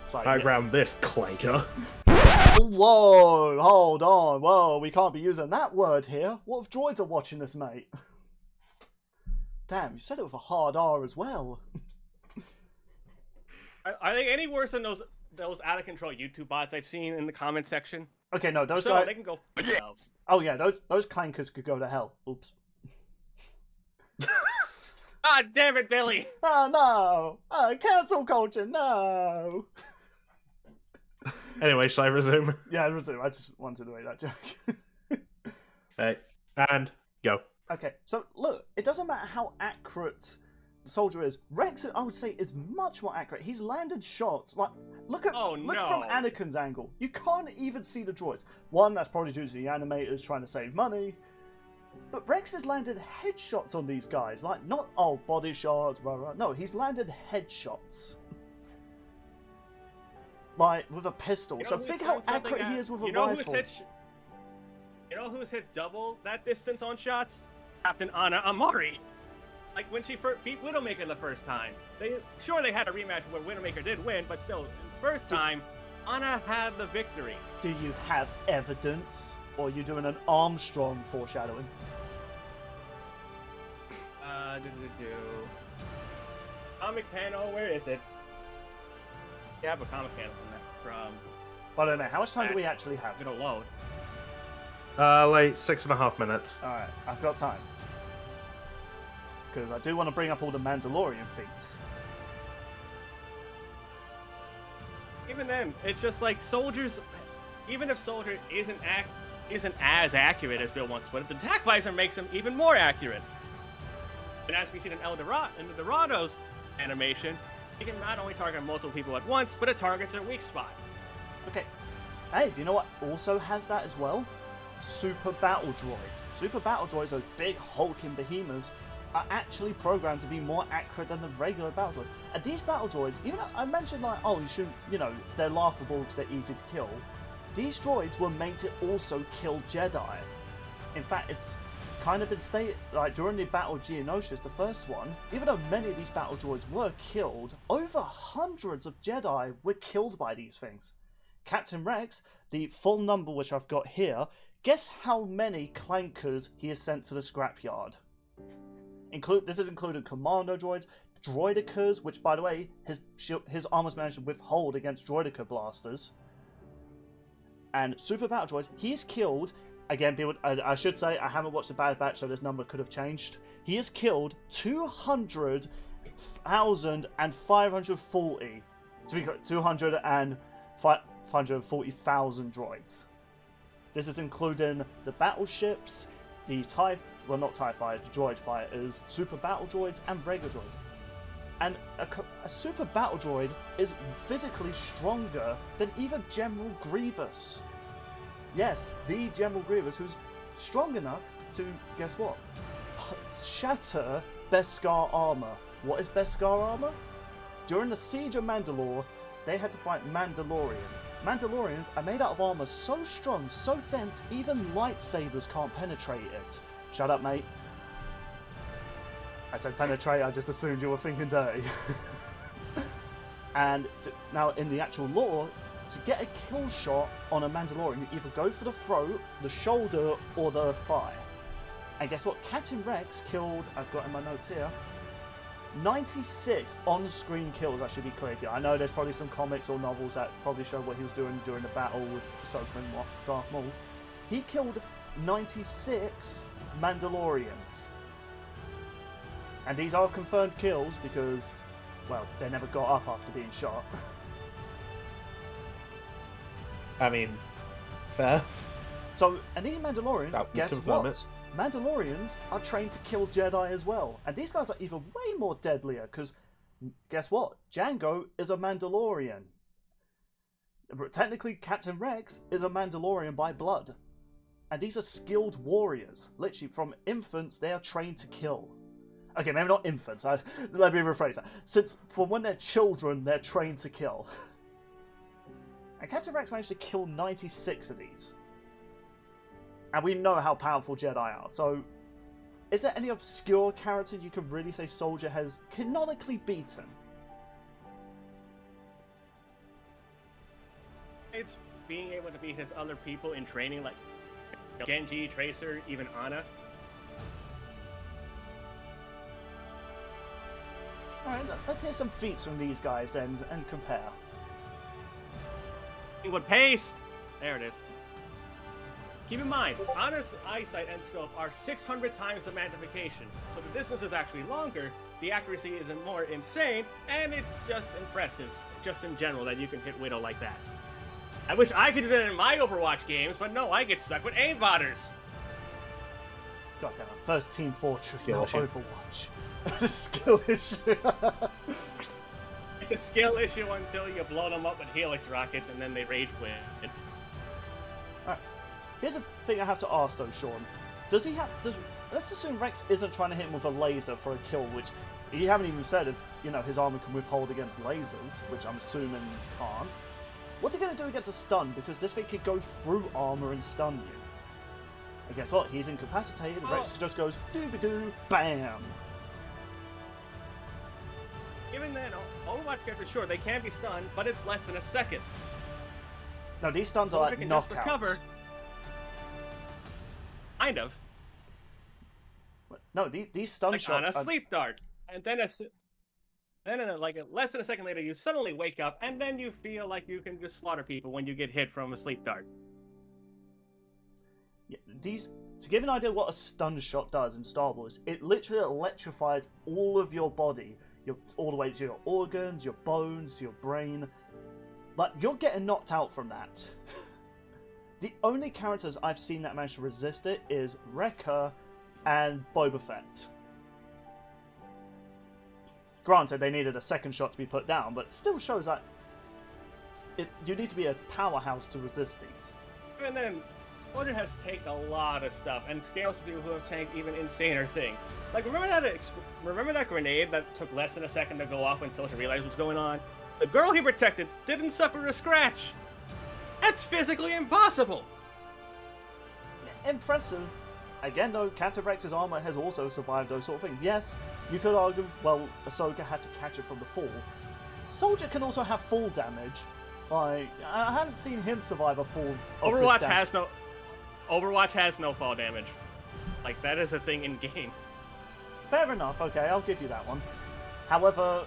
[SPEAKER 2] It's like,
[SPEAKER 3] High
[SPEAKER 2] yeah.
[SPEAKER 3] ground this, Claker.
[SPEAKER 2] Whoa, hold on. Whoa, we can't be using that word here. What if droids are watching this, mate? Damn, you said it with a hard R as well.
[SPEAKER 4] Are they any worse than those out of control YouTube bots I've seen in the comment section?
[SPEAKER 2] Okay, no, those
[SPEAKER 4] So
[SPEAKER 2] guys...
[SPEAKER 4] they can go for themselves.
[SPEAKER 2] Oh yeah, those clankers could go to hell. Oops.
[SPEAKER 4] Ah, damn it, Billy!
[SPEAKER 2] Oh no! Cancel culture, no!
[SPEAKER 3] Anyway, shall I resume?
[SPEAKER 2] Yeah, I just wanted to make that joke.
[SPEAKER 3] Hey, and go.
[SPEAKER 2] Okay, so look, it doesn't matter how accurate the soldier is. Rex, I would say, is much more accurate. He's landed shots. Like, look from Anakin's angle. You can't even see the droids. One, that's probably due to the animators trying to save money. But Rex has landed headshots on these guys. Like, not, body shots, blah, blah. No, he's landed headshots. Like, with a pistol.
[SPEAKER 4] You know
[SPEAKER 2] So think how accurate he is with a rifle.
[SPEAKER 4] You know who's hit double that distance on shots? Captain Ana Amari. Like when she beat Widowmaker the first time. They had a rematch where Widowmaker did win, but still, the first time, Ana had the victory.
[SPEAKER 2] Do you have evidence? Or are you doing an Armstrong foreshadowing?
[SPEAKER 4] Comic panel, where is it? You have a comic panel from
[SPEAKER 2] I don't know. How much time do we actually have?
[SPEAKER 4] it'll load.
[SPEAKER 3] Like 6.5 minutes.
[SPEAKER 2] Alright, I've got time. Because I do want to bring up all the Mandalorian feats.
[SPEAKER 4] Even then, it's just like soldiers. Even if soldier isn't as accurate as Bill wants to put it, the attack visor makes him even more accurate. And as we see in the Dorado's animation, he can not only target multiple people at once, but it targets their weak spot.
[SPEAKER 2] Okay. Hey, do you know what also has that as well? Super Battle Droids. Super Battle Droids, those big hulking behemoths, are actually programmed to be more accurate than the regular Battle Droids. And these Battle Droids, even though I mentioned like, oh, you shouldn't, they're laughable because they're easy to kill. These droids were made to also kill Jedi. In fact, it's kind of been stated, like during the Battle of Geonosis, the first one, even though many of these Battle Droids were killed, over hundreds of Jedi were killed by these things. Captain Rex, the full number which I've got here, guess how many clankers he has sent to the scrapyard? This is including commando droids, droidicas, which by the way, his armor's managed to withhold against droidica blasters, and super battle droids. He's killed, again, people, I should say, I haven't watched the Bad Batch, so this number could have changed. He has killed 200,540, to be correct, 240,000 droids. This is including the battleships, the not TIE fighters, droid fighters, super battle droids, and regular droids. And a super battle droid is physically stronger than even General Grievous. Yes, the General Grievous, who's strong enough to, guess what? Shatter Beskar armor. What is Beskar armor? During the Siege of Mandalore, they had to fight Mandalorians. Mandalorians are made out of armor so strong, so dense, even lightsabers can't penetrate it. Shut up, mate. I said penetrate, I just assumed you were thinking dirty. And now in the actual lore, to get a kill shot on a Mandalorian, you either go for the throat, the shoulder, or the thigh. And guess what? Captain Rex killed, I've got in my notes here, 96 on-screen kills, I should be clear here. I know there's probably some comics or novels that probably show what he was doing during the battle with Ahsoka and Darth Maul. He killed 96 Mandalorians. And these are confirmed kills because, well, they never got up after being shot.
[SPEAKER 3] I mean, fair.
[SPEAKER 2] So, and these Mandalorians, guess what?
[SPEAKER 3] It.
[SPEAKER 2] Mandalorians are trained to kill Jedi as well. And these guys are even way more deadlier because, guess what? Jango is a Mandalorian. Technically, Captain Rex is a Mandalorian by blood. And these are skilled warriors. Literally, from infants, they are trained to kill. Okay, maybe not infants. Let me rephrase that. Since from when they're children, they're trained to kill. And Captain Rex managed to kill 96 of these. And we know how powerful Jedi are. So, is there any obscure character you could really say Soldier has canonically beaten?
[SPEAKER 4] It's being able to beat his other people in training, like Genji, Tracer, even Ana.
[SPEAKER 2] Alright, let's hear some feats from these guys then and compare.
[SPEAKER 4] With paste! There it is. Keep in mind, Ana's eyesight and scope are 600 times the magnification, so the distance is actually longer, the accuracy isn't more insane, and it's just impressive, just in general, that you can hit Widow like that. I wish I could do that in my Overwatch games, but no, I get stuck with aimbotters.
[SPEAKER 2] God damn it. First Team Fortress,
[SPEAKER 3] Skill
[SPEAKER 2] not
[SPEAKER 3] issue.
[SPEAKER 2] Overwatch. Skill issue.
[SPEAKER 4] It's a skill issue until you blow them up with helix rockets and then they rage quit.
[SPEAKER 2] Alright. Here's a thing I have to ask though, Sean. Let's assume Rex isn't trying to hit him with a laser for a kill, which you haven't even said if, his armor can withhold against lasers, which I'm assuming can't. What's he going to do against a stun? Because this thing could go through armor and stun you. And guess what? He's incapacitated. Rex just goes doo-ba-doo, bam!
[SPEAKER 4] Even then, Overwatch characters, sure, they can be stunned, but it's less than a second.
[SPEAKER 2] No, these stuns are
[SPEAKER 4] Soldier
[SPEAKER 2] like
[SPEAKER 4] can just
[SPEAKER 2] knockouts.
[SPEAKER 4] recover. Kind of.
[SPEAKER 2] No, these stun
[SPEAKER 4] Like on
[SPEAKER 2] shots
[SPEAKER 4] a
[SPEAKER 2] are...
[SPEAKER 4] sleep dart. And then like less than a second later, you suddenly wake up, and then you feel like you can just slaughter people when you get hit from a sleep dart.
[SPEAKER 2] Yeah, to give an idea what a stun shot does in Star Wars, it literally electrifies all of your body, all the way to your organs, your bones, your brain. Like, you're getting knocked out from that. The only characters I've seen that managed to resist it is Wrecker and Boba Fett. Granted, they needed a second shot to be put down, but it still shows that you need to be a powerhouse to resist these.
[SPEAKER 4] And then, Soldier has tanked a lot of stuff, and scales to people who have tanked even insaner things. Like, remember that grenade that took less than a second to go off when Soldier realized what was going on? The girl he protected didn't suffer a scratch. That's physically impossible.
[SPEAKER 2] Impressive. Again, though, Captain Rex's armor has also survived those sort of things. Yes, you could argue, well, Ahsoka had to catch it from the fall. Soldier can also have fall damage. Like, I haven't seen him survive a fall.
[SPEAKER 4] Overwatch has no fall damage. Like, that is a thing in game.
[SPEAKER 2] Fair enough. Okay, I'll give you that one. However,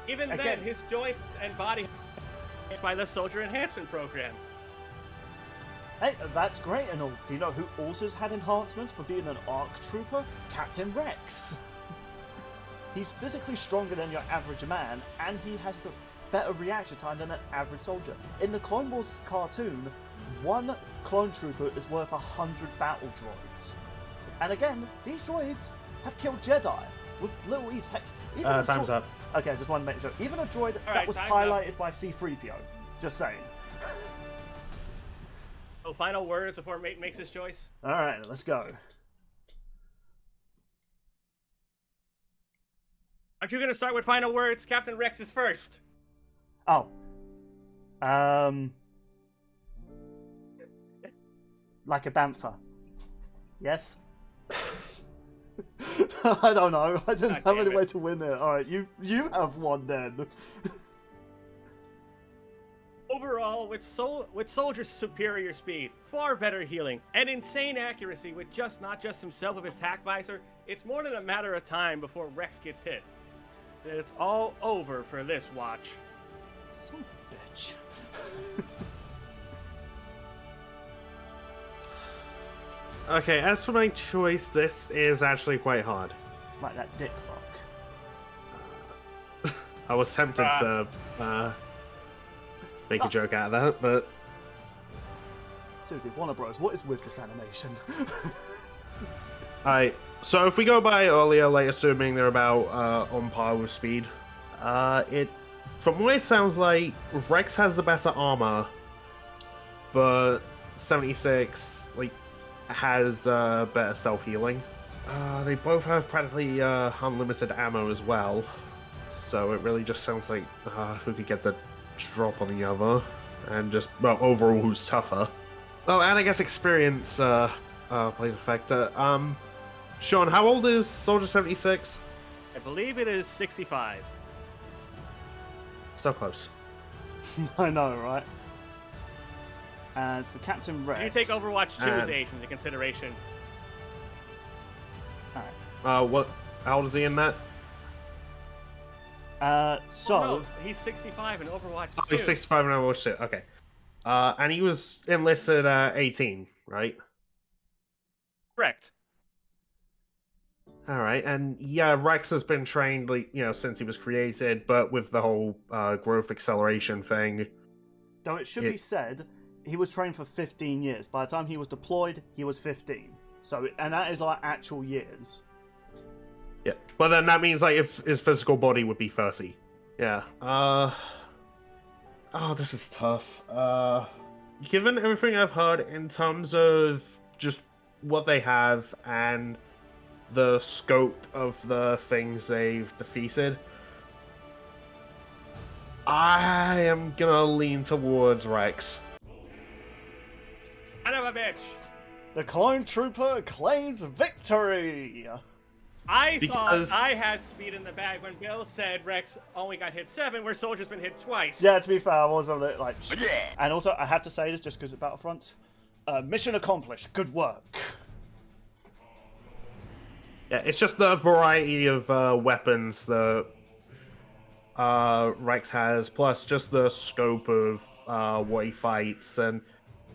[SPEAKER 4] even
[SPEAKER 2] again,
[SPEAKER 4] then, his joints and body by the Soldier Enhancement Program.
[SPEAKER 2] Hey, that's great and all. Do you know who also has had enhancements for being an ARC trooper? Captain Rex. He's physically stronger than your average man, and he has the better reaction time than an average soldier. In the Clone Wars cartoon, one clone trooper is worth 100 battle droids. And again, these droids have killed Jedi with little ease. Heck, even
[SPEAKER 3] Time's up.
[SPEAKER 2] Okay, just want to make sure. Even a droid that was highlighted by C-3PO. Just saying.
[SPEAKER 4] So, final words before Mate makes his choice?
[SPEAKER 2] Alright, let's go.
[SPEAKER 4] Aren't you going to start with final words? Captain Rex is first.
[SPEAKER 2] Oh. Like a bantha. Yes? I don't know. I didn't have any way to win it. Alright, you have one then.
[SPEAKER 4] Overall, with Soldier's superior speed, far better healing, and insane accuracy with not just himself with his tack visor, it's more than a matter of time before Rex gets hit. It's all over for this watch.
[SPEAKER 2] Son of a bitch.
[SPEAKER 3] Okay, as for my choice, this is actually quite hard.
[SPEAKER 2] Like that dick fuck.
[SPEAKER 3] I was tempted to make a joke out of that, but...
[SPEAKER 2] Seriously, Warner Bros., what is with this animation?
[SPEAKER 3] Alright, so if we go by earlier, like assuming they're about on par with speed, from what it sounds like, Rex has the better armor, but 76 has better self-healing. They both have practically unlimited ammo as well, so it really just sounds like who could get the drop on the other, and just, well, overall who's tougher. Oh, and I guess experience plays a factor. Sean, how old is Soldier 76?
[SPEAKER 4] I believe it is 65.
[SPEAKER 3] So close.
[SPEAKER 2] I know, right? And for Captain Rex...
[SPEAKER 4] You take Overwatch 2's age into consideration.
[SPEAKER 2] Alright.
[SPEAKER 3] How old is he in that?
[SPEAKER 2] So...
[SPEAKER 4] Oh, no, he's 65 in Overwatch 2.
[SPEAKER 3] Oh, he's 65 in Overwatch 2, okay. And he was enlisted at 18, right?
[SPEAKER 4] Correct.
[SPEAKER 3] Alright, and yeah, Rex has been trained, since he was created, but with the whole growth acceleration thing.
[SPEAKER 2] Though it should be said, he was trained for 15 years. By the time he was deployed, he was 15. So, and that is like actual years.
[SPEAKER 3] Yeah, but then that means if his physical body would be 30. Yeah. Oh, this is tough. Given everything I've heard in terms of just what they have and the scope of the things they've defeated, I am gonna lean towards Rex.
[SPEAKER 4] Son of a bitch!
[SPEAKER 2] The clone trooper claims victory!
[SPEAKER 4] I thought I had speed in the bag when Bill said Rex only got hit 7, where Soldier's been hit twice.
[SPEAKER 2] Yeah, to be fair, I was a little like... And also, I have to say this just because it's Battlefront. Mission accomplished. Good work.
[SPEAKER 3] Yeah, it's just the variety of weapons that Rex has, plus just the scope of what he fights. And,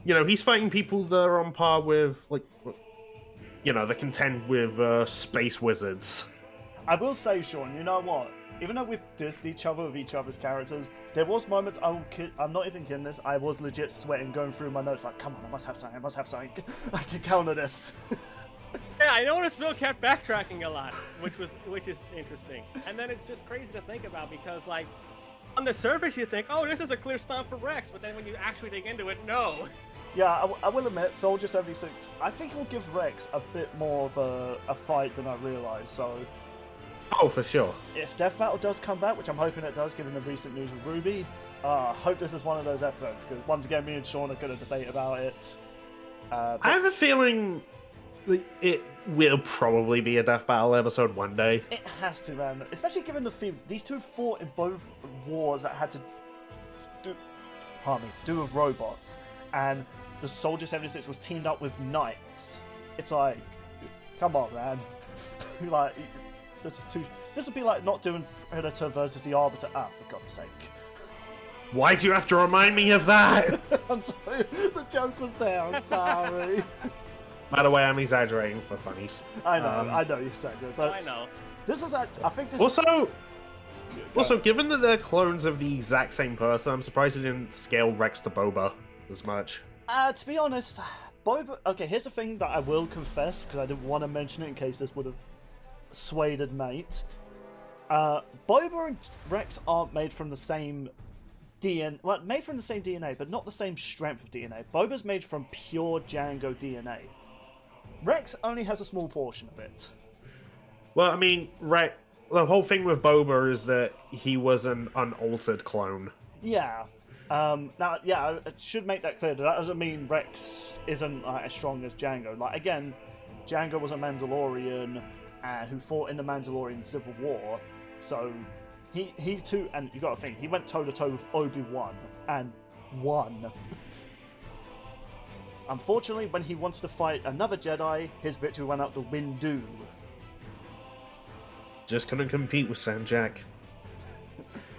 [SPEAKER 3] he's fighting people that are on par with, like... that contend with space wizards.
[SPEAKER 2] I will say, Sean, you know what? Even though we've dissed each other with each other's characters, there was moments, I'm not even kidding this, I was legit sweating going through my notes like, come on, I must have something, I can counter this.
[SPEAKER 4] Yeah, I noticed Bill kept backtracking a lot, which is interesting. And then it's just crazy to think about because, like, on the surface you think, oh, this is a clear stomp for Rex, but then when you actually dig into it, no.
[SPEAKER 2] Yeah, I will admit, Soldier 76, I think will give Rex a bit more of a fight than I realised, so...
[SPEAKER 3] Oh, for sure.
[SPEAKER 2] If Death Battle does come back, which I'm hoping it does, given the recent news with Ruby, I hope this is one of those episodes, because once again, me and Sean are going to debate about it.
[SPEAKER 3] I have a feeling it will probably be a Death Battle episode one day.
[SPEAKER 2] It has to, man. Especially given the theme. These two fought in both wars that had to do with robots, and the Soldier 76 was teamed up with knights. It's like, come on, man. Like, this would be like not doing Predator versus the Arbiter. Ah, for God's sake.
[SPEAKER 3] Why do you have to remind me of that?
[SPEAKER 2] I'm sorry, the joke was there, I'm sorry.
[SPEAKER 3] By the way, I'm exaggerating for funnies.
[SPEAKER 2] I know you said it, but
[SPEAKER 4] I know.
[SPEAKER 2] This was I think this
[SPEAKER 3] Also, given that they're clones of the exact same person, I'm surprised they didn't scale Rex to Boba as much.
[SPEAKER 2] To be honest, Boba... Okay, here's the thing that I will confess, because I didn't want to mention it in case this would have swayed mate. Boba and Rex aren't made from the same DNA... Well, made from the same DNA, but not the same strength of DNA. Boba's made from pure Django DNA. Rex only has a small portion of it.
[SPEAKER 3] Well, I mean, the whole thing with Boba is that he was an unaltered clone.
[SPEAKER 2] Yeah. Now, yeah, I should make that clear. That doesn't mean Rex isn't as strong as Django. Like, again, Django was a Mandalorian who fought in the Mandalorian Civil War. So, he too, and you got to think, he went toe-to-toe with Obi-Wan and won. Unfortunately, when he wanted to fight another Jedi, his victory went out the window.
[SPEAKER 3] Just couldn't compete with Sam Jack.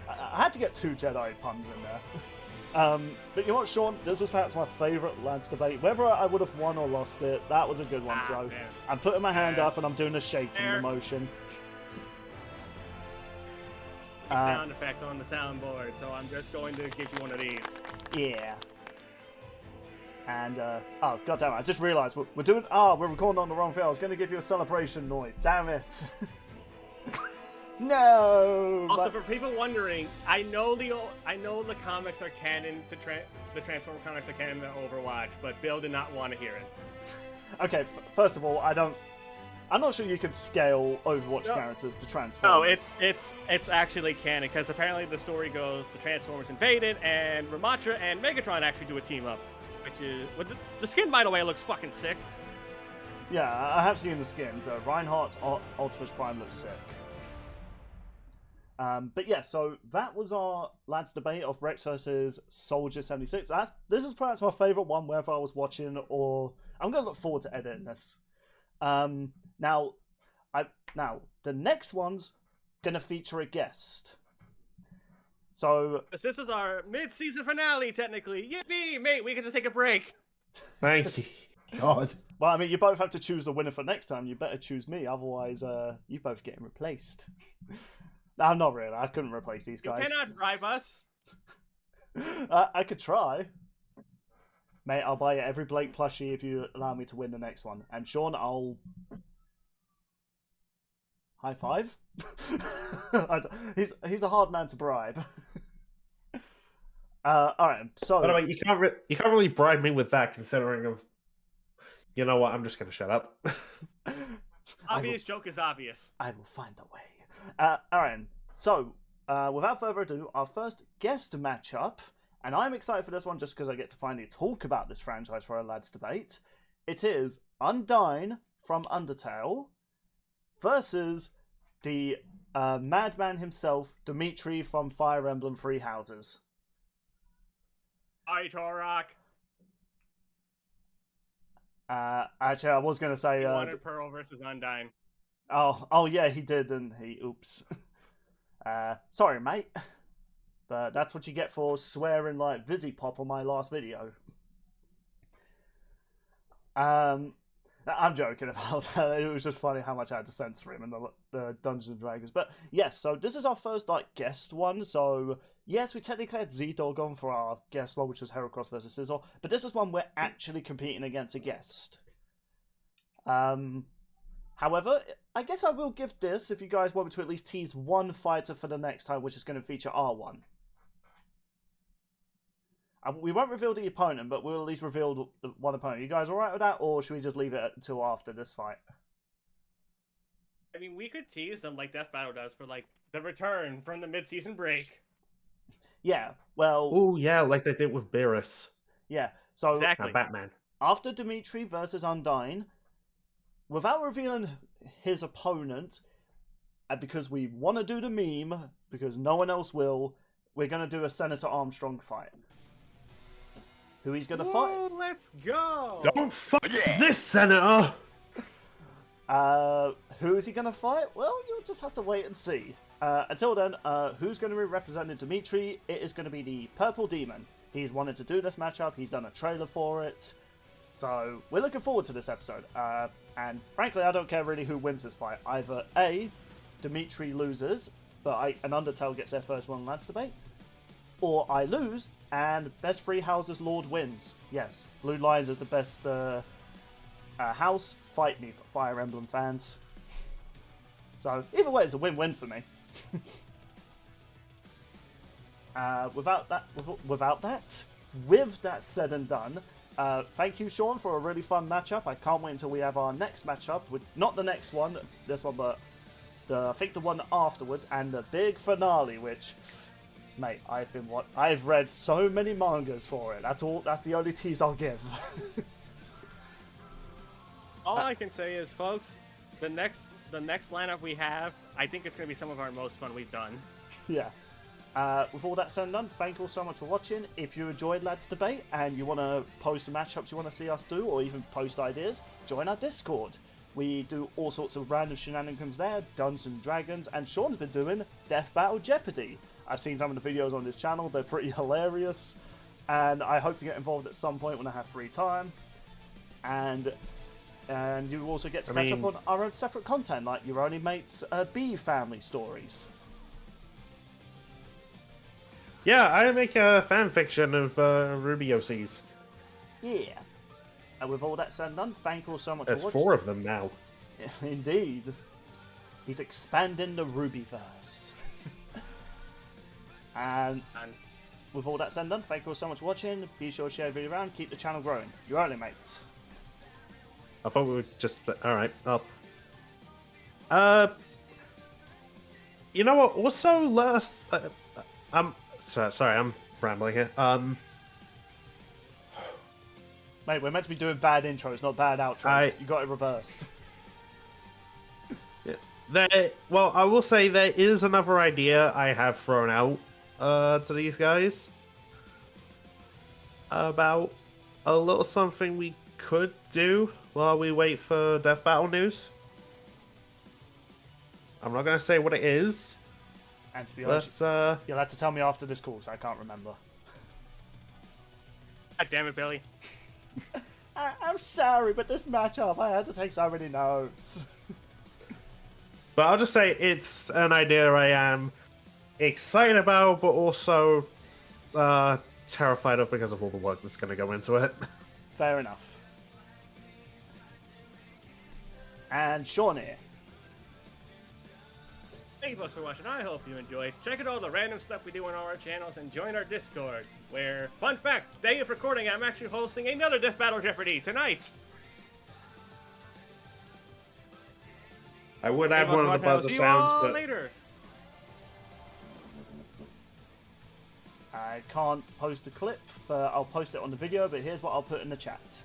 [SPEAKER 2] I had to get 2 Jedi puns in there. But you know what, Sean? This is perhaps my favourite Lance debate. Whether I would have won or lost it, that was a good one. So
[SPEAKER 4] man.
[SPEAKER 2] I'm putting my hand up and I'm doing a shaking
[SPEAKER 4] Fair.
[SPEAKER 2] motion.
[SPEAKER 4] Sound effect on the soundboard, so I'm just going to give you one of these.
[SPEAKER 2] Yeah. And, oh, goddamn it, I just realised we're doing... we're recording on the wrong thing. I was going to give you a celebration noise. Damn it. No!
[SPEAKER 4] Also, for people wondering, I know the comics are canon to the Transformer comics are canon to Overwatch, but Bill did not want to hear it.
[SPEAKER 2] Okay, first of all, I'm not sure you could scale Overwatch characters to Transformers.
[SPEAKER 4] No, it's actually canon, because apparently the story goes the Transformers invaded, and Ramatra and Megatron actually do a team up, which is... The skin, by the way, looks fucking sick.
[SPEAKER 2] Yeah, I have seen the skins. Reinhardt's Optimus Prime looks sick. But yeah, so that was our lads debate of Rex versus Soldier 76. This is perhaps my favourite one, whether I was watching or... I'm going to look forward to editing this. Now, the next one's going to feature a guest. So...
[SPEAKER 4] This is our mid-season finale, technically. Yippee, mate, we get to take a break.
[SPEAKER 3] Thank you. God.
[SPEAKER 2] Well, I mean, you both have to choose the winner for next time. You better choose me, otherwise you both getting replaced. No, not really. I couldn't replace these guys.
[SPEAKER 4] You cannot bribe us.
[SPEAKER 2] I could try. Mate, I'll buy you every Blake plushie if you allow me to win the next one. And Sean, I'll... High five? He's a hard man to bribe. Alright, so...
[SPEAKER 3] By the way, you can't really bribe me with that, considering of... You know what, I'm just going to shut up.
[SPEAKER 4] Obvious joke is obvious.
[SPEAKER 2] I will find a way. Alright, so, without further ado, our first guest matchup, and I'm excited for this one just because I get to finally talk about this franchise for our lads debate. It is Undyne from Undertale versus the madman himself, Dimitri from Fire Emblem Three Houses.
[SPEAKER 4] Hi, Torok.
[SPEAKER 2] Actually, I was going to say...
[SPEAKER 4] He wanted Pearl versus Undyne.
[SPEAKER 2] Oh yeah, he did, and he... Oops. Sorry, mate. But that's what you get for swearing like Vizzy Pop on my last video. I'm joking about that. It was just funny how much I had to censor him in the Dungeons and Dragons. But yes, so this is our first like guest one. So yes, we technically had Z-Dog on for our guest one, which was Heracross versus Scizor. But this is one we're actually competing against a guest. However, I guess I will give this, if you guys want me to at least tease one fighter for the next time, which is going to feature R1. We won't reveal the opponent, but we'll at least reveal one opponent. You guys alright with that, or should we just leave it until after this fight?
[SPEAKER 4] I mean, we could tease them like Death Battle does for, like, the return from the mid-season break.
[SPEAKER 2] Yeah, well...
[SPEAKER 3] Oh, yeah, like they did with Beerus.
[SPEAKER 2] Yeah, so...
[SPEAKER 4] Exactly.
[SPEAKER 3] Batman.
[SPEAKER 2] After Dimitri versus Undyne, without revealing his opponent, and because we want to do the meme, because no one else will, we're going to do a Senator Armstrong fight. Who he's going to fight?
[SPEAKER 4] Let's go!
[SPEAKER 3] Don't fuck this, Senator!
[SPEAKER 2] Who is he going to fight? Well, you'll just have to wait and see. Until then, who's going to be representing Dimitri? It is going to be the Purple Demon. He's wanted to do this matchup. He's done a trailer for it. So, we're looking forward to this episode. And frankly, I don't care really who wins this fight. Either A, Dimitri loses, but an Undertale gets their first one Lads debate, or I lose, and best Three Houses Lord wins. Yes, Blue Lions is the best house. Fight me, Fire Emblem fans. So, either way, it's a win-win for me. With that said and done, thank you, Sean, for a really fun matchup. I can't wait until we have our next matchup, with not the next one, this one, but I think the one afterwards, and the big finale, which, mate, I've read so many mangas for it. That's the only tease I'll give.
[SPEAKER 4] All I can say is, folks, the next lineup we have, I think it's going to be some of our most fun we've done.
[SPEAKER 2] Yeah. With all that said and done, thank you all so much for watching. If you enjoyed Lads Debate and you want to post matchups you want to see us do, or even post ideas, join our Discord. We do all sorts of random shenanigans there, Dungeons and Dragons, and Sean's been doing Death Battle Jeopardy. I've seen some of the videos on this channel, they're pretty hilarious, and I hope to get involved at some point when I have free time. And you also get to catch up on our own separate content, like your only mate's Bee family stories.
[SPEAKER 3] Yeah, I make a fan fiction of Ruby OCs.
[SPEAKER 2] Yeah. And with all that said and done, thank you all so much
[SPEAKER 3] There's
[SPEAKER 2] for watching.
[SPEAKER 3] 4 of them now.
[SPEAKER 2] Indeed. He's expanding the Rubyverse. and with all that said and done, thank you all so much for watching. Be sure to share the video around, keep the channel growing. Your only mates.
[SPEAKER 3] I thought we would just... Alright, up. You know what? Also, last... sorry, I'm rambling here.
[SPEAKER 2] Mate, we're meant to be doing bad intros, not bad outros. You got it reversed.
[SPEAKER 3] Well, I will say there is another idea I have thrown out to these guys about a little something we could do while we wait for Death Battle news. I'm not going to say what it is.
[SPEAKER 2] And to be honest, you'll have to tell me after this call, so I can't remember.
[SPEAKER 4] God damn it, Billy.
[SPEAKER 2] I'm sorry, but this matchup, I had to take so many notes.
[SPEAKER 3] But I'll just say it's an idea I am excited about, but also terrified of because of all the work that's going to go into it.
[SPEAKER 2] Fair enough. And Sean here.
[SPEAKER 4] Thank you folks for watching. I hope you enjoyed. Check out all the random stuff we do on all our channels and join our Discord, where, fun fact, day of recording, I'm actually hosting another Death Battle Jeopardy tonight.
[SPEAKER 3] I would add one of the buzzer sounds, but
[SPEAKER 4] later.
[SPEAKER 2] I can't post a clip, but I'll post it on the video, but here's what I'll put in the chat.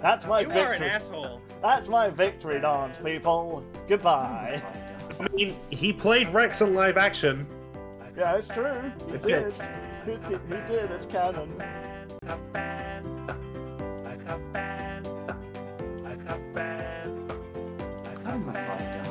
[SPEAKER 2] That's my
[SPEAKER 4] You are an
[SPEAKER 2] victory.
[SPEAKER 4] asshole.
[SPEAKER 2] That's my victory dance, people. Goodbye.
[SPEAKER 3] I mean, he played Rex in live action.
[SPEAKER 2] Yeah, it's true. He
[SPEAKER 3] It
[SPEAKER 2] did.
[SPEAKER 3] fits.
[SPEAKER 2] He did. It's canon.
[SPEAKER 5] I'm a fighter.